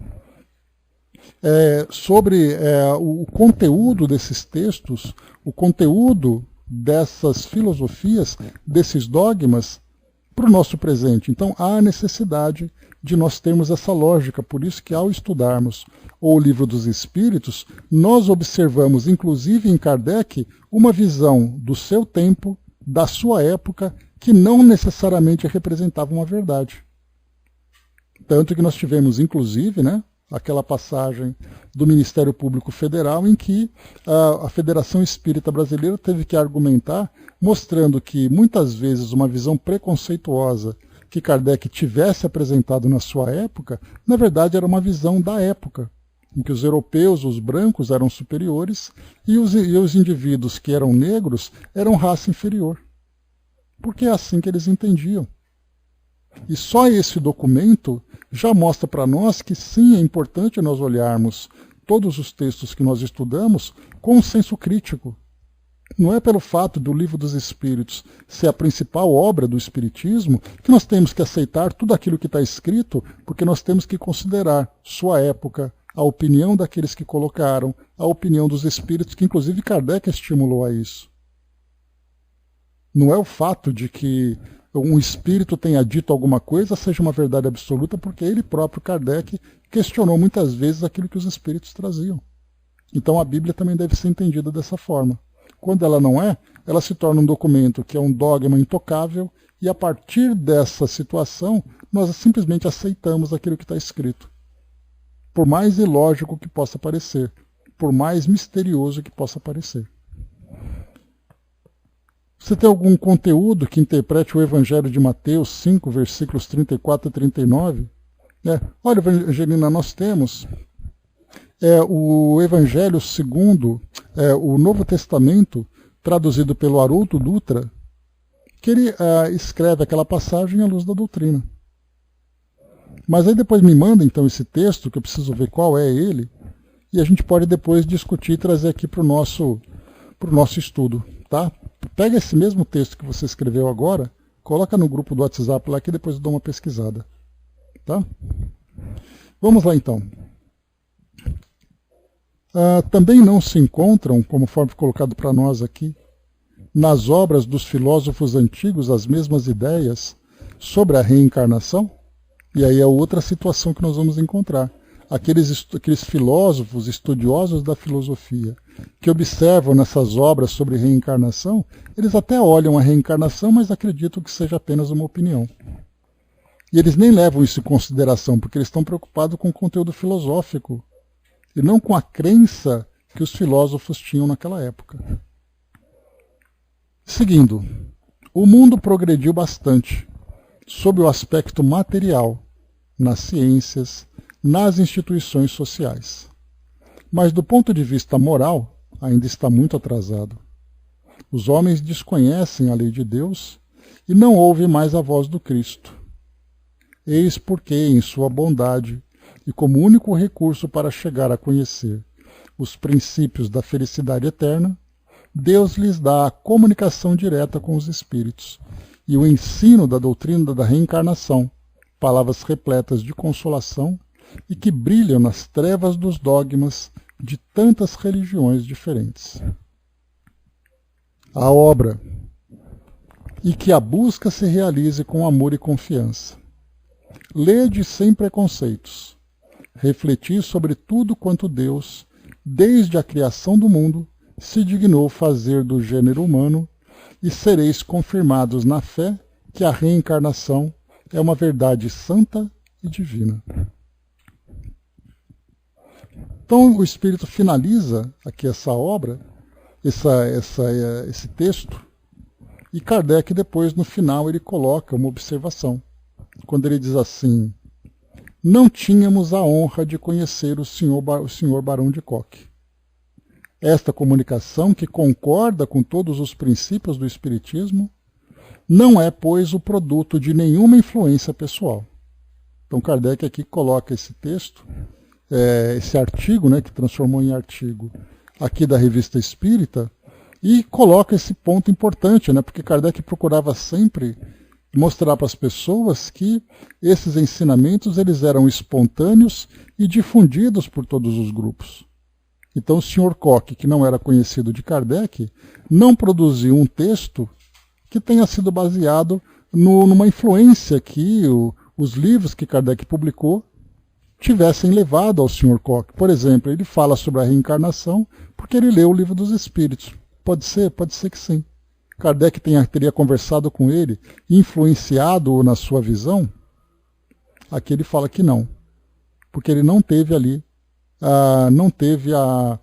sobre o conteúdo desses textos, o conteúdo dessas filosofias, desses dogmas, para o nosso presente. Então, há necessidade de nós termos essa lógica. Por isso que, ao estudarmos o Livro dos Espíritos, nós observamos, inclusive em Kardec, uma visão do seu tempo, da sua época, que não necessariamente representava uma verdade. Tanto que nós tivemos, inclusive, aquela passagem do Ministério Público Federal em que a Federação Espírita Brasileira teve que argumentar, mostrando que muitas vezes uma visão preconceituosa que Kardec tivesse apresentado na sua época, na verdade era uma visão da época, em que os europeus, os brancos, eram superiores e os indivíduos que eram negros eram raça inferior. Porque é assim que eles entendiam. E só esse documento já mostra para nós que sim, é importante nós olharmos todos os textos que nós estudamos com um senso crítico. Não é pelo fato do Livro dos Espíritos ser a principal obra do Espiritismo que nós temos que aceitar tudo aquilo que está escrito, porque nós temos que considerar sua época, a opinião daqueles que colocaram, a opinião dos espíritos, que inclusive Kardec estimulou a isso. Não é o fato de que um espírito tenha dito alguma coisa seja uma verdade absoluta, porque ele próprio, Kardec, questionou muitas vezes aquilo que os espíritos traziam. Então a Bíblia também deve ser entendida dessa forma. Quando ela não é, ela se torna um documento que é um dogma intocável, e a partir dessa situação nós simplesmente aceitamos aquilo que está escrito. Por mais ilógico que possa parecer, por mais misterioso que possa parecer. Você tem algum conteúdo que interprete o Evangelho de Mateus 5, versículos 34 e 39? Olha, Angelina, nós temos o Evangelho segundo o Novo Testamento, traduzido pelo Haroldo Dutra, que ele escreve aquela passagem à luz da doutrina. Mas aí depois me manda então esse texto, que eu preciso ver qual é ele, e a gente pode depois discutir e trazer aqui para o nosso estudo, tá? Pega esse mesmo texto que você escreveu agora, coloca no grupo do WhatsApp lá que depois eu dou uma pesquisada, tá? Vamos lá então. Também não se encontram, como foi colocado para nós aqui, nas obras dos filósofos antigos as mesmas ideias sobre a reencarnação? E aí é outra situação que nós vamos encontrar. Aqueles filósofos estudiosos da filosofia que observam nessas obras sobre reencarnação, eles até olham a reencarnação, mas acreditam que seja apenas uma opinião. E eles nem levam isso em consideração, porque eles estão preocupados com o conteúdo filosófico e não com a crença que os filósofos tinham naquela época. Seguindo, o mundo progrediu bastante sob o aspecto material, nas ciências, nas instituições sociais. Mas do ponto de vista moral, ainda está muito atrasado. Os homens desconhecem a lei de Deus e não ouvem mais a voz do Cristo. Eis porque, em sua bondade, e como único recurso para chegar a conhecer os princípios da felicidade eterna, Deus lhes dá a comunicação direta com os espíritos e o ensino da doutrina da reencarnação, palavras repletas de consolação e que brilham nas trevas dos dogmas de tantas religiões diferentes. A obra, e que a busca se realize com amor e confiança. Lede sem preconceitos. Refleti sobre tudo quanto Deus, desde a criação do mundo, se dignou fazer do gênero humano, e sereis confirmados na fé que a reencarnação é uma verdade santa e divina. Então o Espírito finaliza aqui essa obra, esse texto, e Kardec depois no final ele coloca uma observação, quando ele diz assim: não tínhamos a honra de conhecer o senhor Barão de Kock. Esta comunicação, que concorda com todos os princípios do Espiritismo, não é, pois, o produto de nenhuma influência pessoal. Então Kardec aqui coloca esse texto, esse artigo, que transformou em artigo, aqui da Revista Espírita, e coloca esse ponto importante, né? Porque Kardec procurava sempre mostrar para as pessoas que esses ensinamentos eles eram espontâneos e difundidos por todos os grupos. Então o Sr. Koch, que não era conhecido de Kardec, não produziu um texto que tenha sido baseado numa influência que os livros que Kardec publicou tivessem levado ao Sr. Koch. Por exemplo, ele fala sobre a reencarnação porque ele leu o Livro dos Espíritos. Pode ser que sim. Kardec teria conversado com ele, influenciado-o na sua visão? Aqui ele fala que não, porque ele não teve ali, não teve a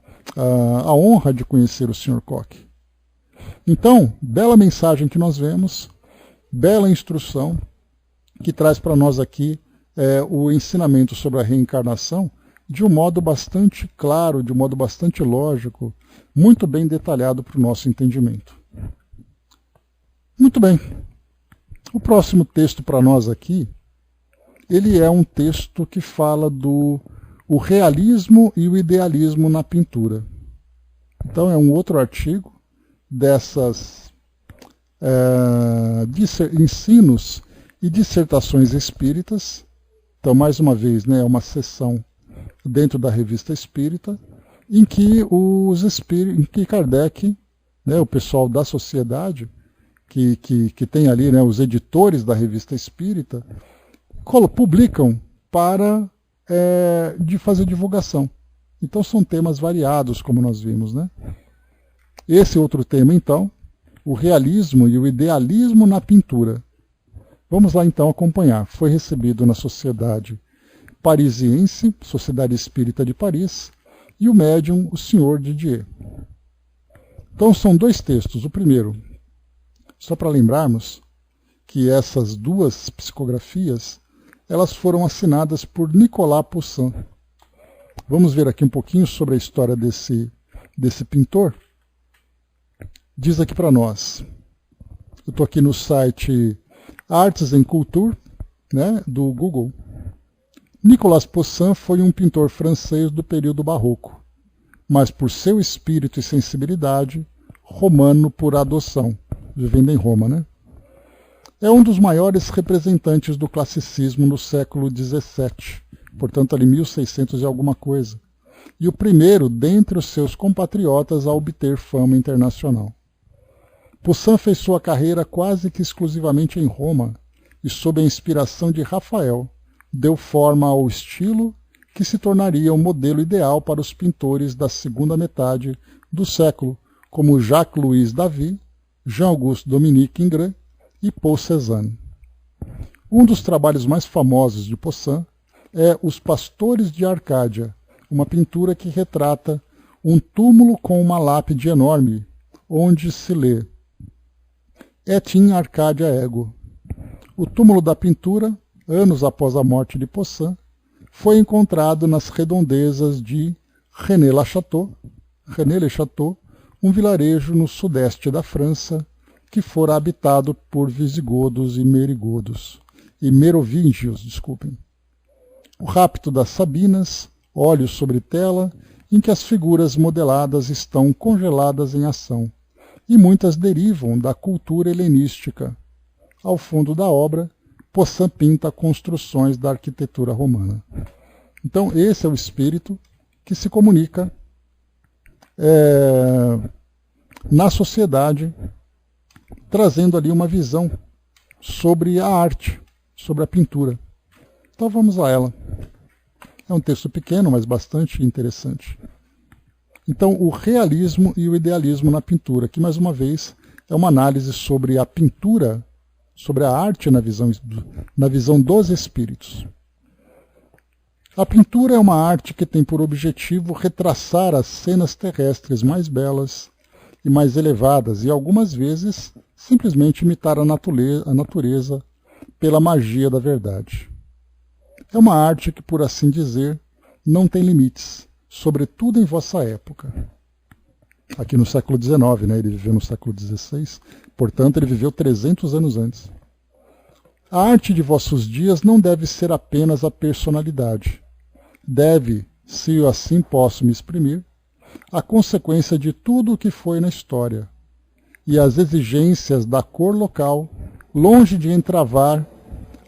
honra de conhecer o Sr. Koch. Então, bela mensagem que nós vemos, bela instrução, que traz para nós aqui o ensinamento sobre a reencarnação de um modo bastante claro, de um modo bastante lógico, muito bem detalhado para o nosso entendimento. Muito bem. O próximo texto para nós aqui, ele é um texto que fala do realismo e o idealismo na pintura. Então é um outro artigo dessas ensinos e dissertações espíritas. Então, mais uma vez, né, é uma sessão dentro da Revista Espírita, em que Kardec, né, o pessoal da sociedade, que tem ali, né, os editores da Revista Espírita, publicam para de fazer divulgação. Então são temas variados, como nós vimos, né? Esse outro tema, então, o realismo e o idealismo na pintura. Vamos lá então acompanhar. Foi recebido na Sociedade Parisiense, Sociedade Espírita de Paris, e o médium, o Sr. Didier. Então são dois textos. O primeiro, só para lembrarmos que essas duas psicografias, elas foram assinadas por Nicolas Poussin. Vamos ver aqui um pouquinho sobre a história desse pintor. Diz aqui para nós, eu estou aqui no site Arts et Culture, né, do Google. Nicolas Poussin foi um pintor francês do período barroco, mas por seu espírito e sensibilidade, romano por adoção, vivendo em Roma, né? É um dos maiores representantes do classicismo no século XVII, portanto ali 1600 e alguma coisa, e o primeiro dentre os seus compatriotas a obter fama internacional. Poussin fez sua carreira quase que exclusivamente em Roma e, sob a inspiração de Rafael, deu forma ao estilo que se tornaria o modelo ideal para os pintores da segunda metade do século, como Jacques-Louis David, Jean-Auguste Dominique Ingres e Paul Cézanne. Um dos trabalhos mais famosos de Poussin é Os Pastores de Arcádia, uma pintura que retrata um túmulo com uma lápide enorme, onde se lê Et in Arcadia ego. O túmulo da pintura, anos após a morte de Poussin, foi encontrado nas redondezas de René-le Château, um vilarejo no sudeste da França, que fora habitado por visigodos e merovingios. O rapto das Sabinas, óleo sobre tela, em que as figuras modeladas estão congeladas em ação, e muitas derivam da cultura helenística. Ao fundo da obra, Poussin pinta construções da arquitetura romana. Então, esse é o espírito que se comunica na sociedade, trazendo ali uma visão sobre a arte, sobre a pintura. Então vamos a ela. É um texto pequeno, mas bastante interessante. Então, o realismo e o idealismo na pintura, que mais uma vez é uma análise sobre a pintura, sobre a arte na visão dos espíritos. A pintura é uma arte que tem por objetivo retraçar as cenas terrestres mais belas e mais elevadas e, algumas vezes, simplesmente imitar a natureza pela magia da verdade. É uma arte que, por assim dizer, não tem limites, sobretudo em vossa época. Aqui no século XIX, né? Ele viveu no século XVI, portanto ele viveu 300 anos antes. A arte de vossos dias não deve ser apenas a personalidade. Deve, se assim posso me exprimir, a consequência de tudo o que foi na história, e as exigências da cor local, longe de entravar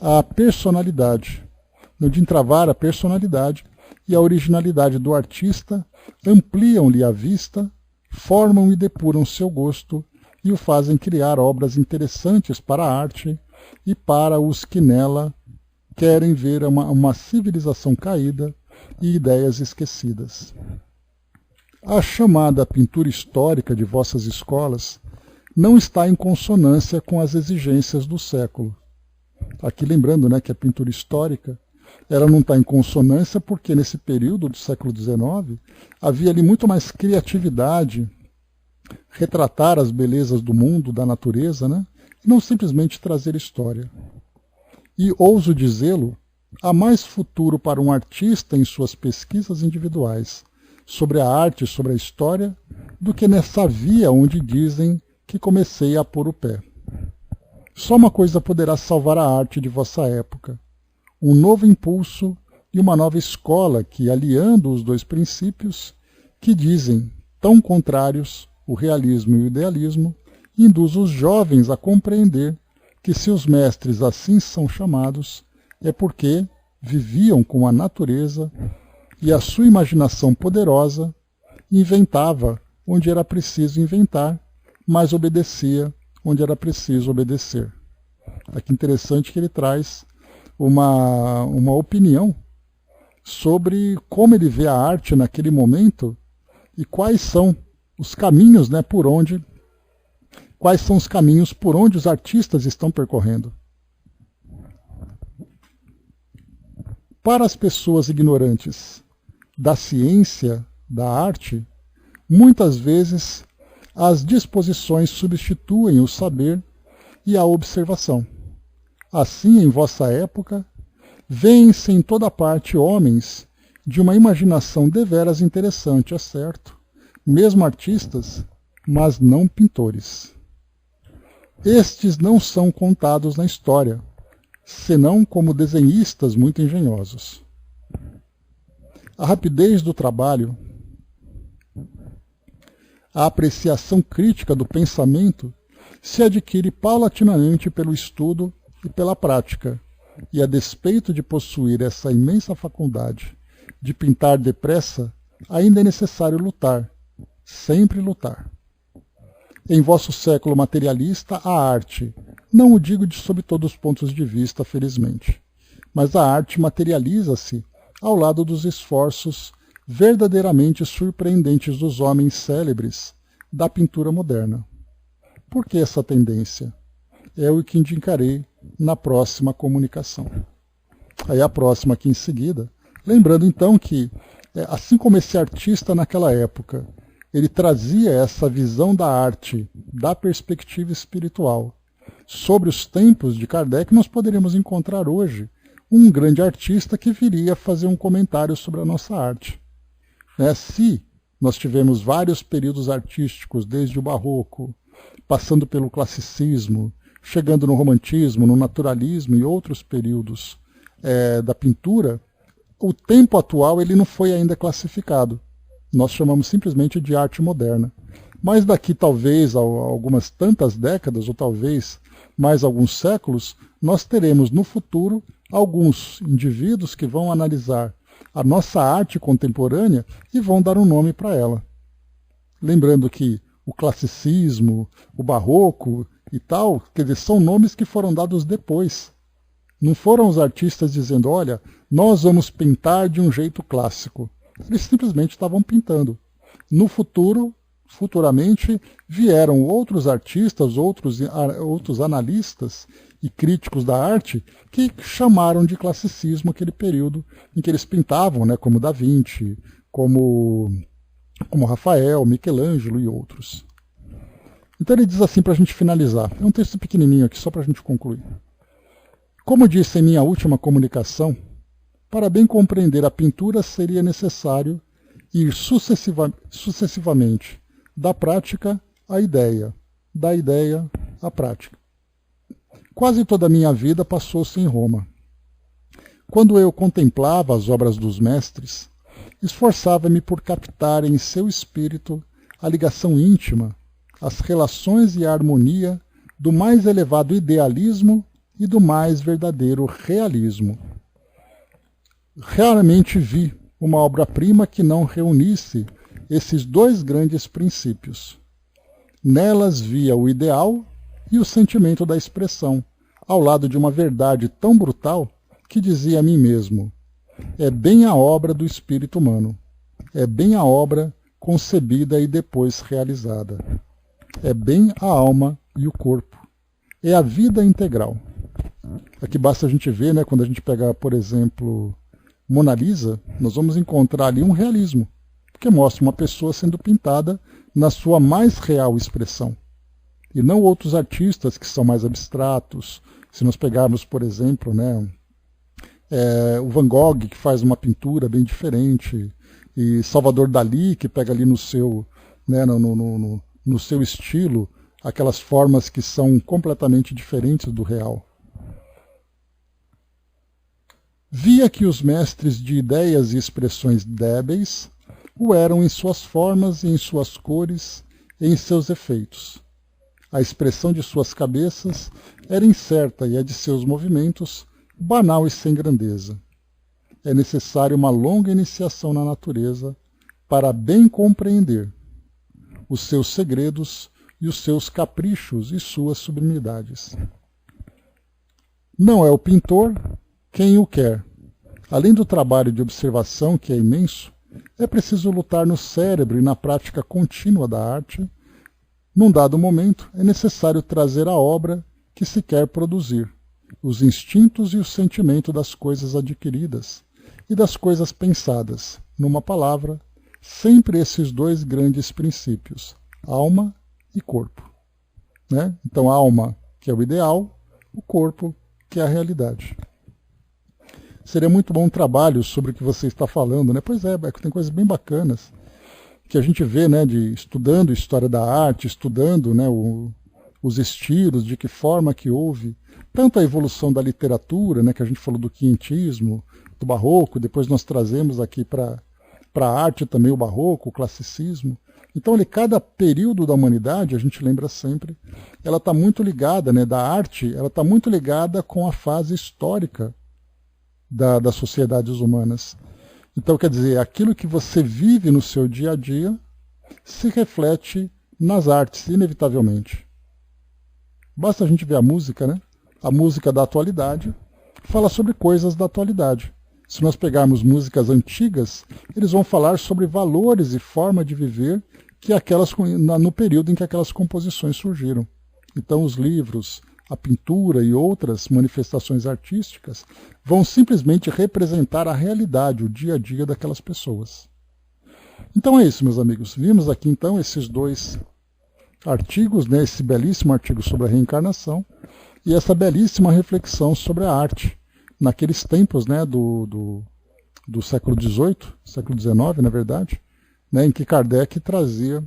a personalidade, e a originalidade do artista, ampliam-lhe a vista, formam e depuram seu gosto e o fazem criar obras interessantes para a arte e para os que nela querem ver uma civilização caída e ideias esquecidas. A chamada pintura histórica de vossas escolas não está em consonância com as exigências do século. Aqui lembrando, né, que a pintura histórica ela não está em consonância porque nesse período do século XIX havia ali muito mais criatividade, retratar as belezas do mundo, da natureza, né, e não simplesmente trazer história. E ouso dizê-lo, há mais futuro para um artista em suas pesquisas individuais sobre a arte e sobre a história do que nessa via onde dizem que comecei a pôr o pé. Só uma coisa poderá salvar a arte de vossa época: um novo impulso e uma nova escola que, aliando os dois princípios, que dizem, tão contrários, o realismo e o idealismo, induz os jovens a compreender que se os mestres assim são chamados, é porque viviam com a natureza e a sua imaginação poderosa inventava onde era preciso inventar, mas obedecia onde era preciso obedecer. Aqui interessante que ele traz uma opinião sobre como ele vê a arte naquele momento e quais são os caminhos, né, quais são os caminhos por onde os artistas estão percorrendo. Para as pessoas ignorantes da ciência, da arte, muitas vezes as disposições substituem o saber e a observação. Assim, em vossa época, vêem-se em toda parte homens de uma imaginação deveras interessante, é certo, mesmo artistas, mas não pintores. Estes não são contados na história, senão como desenhistas muito engenhosos. A rapidez do trabalho, a apreciação crítica do pensamento se adquire paulatinamente pelo estudo e pela prática, e a despeito de possuir essa imensa faculdade de pintar depressa, ainda é necessário lutar, sempre lutar. Em vosso século materialista, a arte, não o digo sob todos os pontos de vista, felizmente, mas a arte materializa-se ao lado dos esforços verdadeiramente surpreendentes dos homens célebres da pintura moderna. Por que essa tendência? É o que indicarei na próxima comunicação. Aí a próxima aqui em seguida, lembrando então que, assim como esse artista naquela época, ele trazia essa visão da arte, da perspectiva espiritual, sobre os tempos de Kardec, nós poderíamos encontrar hoje um grande artista que viria fazer um comentário sobre a nossa arte. Se nós tivemos vários períodos artísticos, desde o Barroco, passando pelo Classicismo, chegando no Romantismo, no Naturalismo e outros períodos da pintura, o tempo atual ele não foi ainda classificado. Nós chamamos simplesmente de arte moderna. Mas daqui talvez a algumas tantas décadas, ou talvez mais alguns séculos, nós teremos no futuro alguns indivíduos que vão analisar a nossa arte contemporânea e vão dar um nome para ela. Lembrando que o classicismo, o barroco e tal, quer dizer, são nomes que foram dados depois. Não foram os artistas dizendo, olha, nós vamos pintar de um jeito clássico. Eles simplesmente estavam pintando. No futuro, futuramente, vieram outros artistas, outros analistas e críticos da arte que chamaram de classicismo aquele período em que eles pintavam, né, como Da Vinci, como Rafael, Michelangelo e outros. Então ele diz assim para a gente finalizar. É um texto pequenininho aqui, só para a gente concluir. Como disse em minha última comunicação, para bem compreender a pintura seria necessário ir sucessivamente da prática à ideia, da ideia à prática. Quase toda a minha vida passou-se em Roma. Quando eu contemplava as obras dos mestres, esforçava-me por captar em seu espírito a ligação íntima, as relações e a harmonia do mais elevado idealismo e do mais verdadeiro realismo. Raramente vi uma obra-prima que não reunisse esses dois grandes princípios. Nelas via o ideal e o sentimento da expressão, ao lado de uma verdade tão brutal que dizia a mim mesmo: é bem a obra do espírito humano, é bem a obra concebida e depois realizada, é bem a alma e o corpo, é a vida integral. Aqui basta a gente ver, né, quando a gente pegar, por exemplo, Mona Lisa, nós vamos encontrar ali um realismo, que mostra uma pessoa sendo pintada na sua mais real expressão. E não outros artistas que são mais abstratos. Se nós pegarmos, por exemplo, né, o Van Gogh, que faz uma pintura bem diferente, e Salvador Dalí, que pega ali no seu, né, no seu estilo, aquelas formas que são completamente diferentes do real. Via que os mestres de ideias e expressões débeis o eram em suas formas e em suas cores e em seus efeitos. A expressão de suas cabeças era incerta e a de seus movimentos banal e sem grandeza. É necessária uma longa iniciação na natureza para bem compreender os seus segredos e os seus caprichos e suas sublimidades. Não é o pintor quem o quer. Além do trabalho de observação, que é imenso, é preciso lutar no cérebro e na prática contínua da arte. Num dado momento, é necessário trazer a obra que se quer produzir, os instintos e o sentimento das coisas adquiridas e das coisas pensadas, numa palavra, sempre esses dois grandes princípios, alma e corpo. Né? Então, a alma, que é o ideal, o corpo, que é a realidade. Seria muito bom um trabalho sobre o que você está falando, né? Pois é, tem coisas bem bacanas que a gente vê, né, estudando história da arte, estudando, né, os estilos, de que forma que houve tanto a evolução da literatura, né, que a gente falou do quinhentismo, do barroco, depois nós trazemos aqui para a arte também o barroco, o classicismo. Então, cada período da humanidade, a gente lembra sempre, ela está muito ligada, né, da arte, ela está muito ligada com a fase histórica das sociedades humanas. Então, quer dizer, aquilo que você vive no seu dia a dia se reflete nas artes, inevitavelmente. Basta a gente ver a música, né? A música da atualidade fala sobre coisas da atualidade. Se nós pegarmos músicas antigas, eles vão falar sobre valores e forma de viver que no período em que aquelas composições surgiram. Então, os livros, a pintura e outras manifestações artísticas vão simplesmente representar a realidade, o dia a dia daquelas pessoas. Então é isso, meus amigos. Vimos aqui então esses dois artigos, né, esse belíssimo artigo sobre a reencarnação e essa belíssima reflexão sobre a arte, naqueles tempos, né, do século XVIII, século XIX, na verdade, né, em que Kardec trazia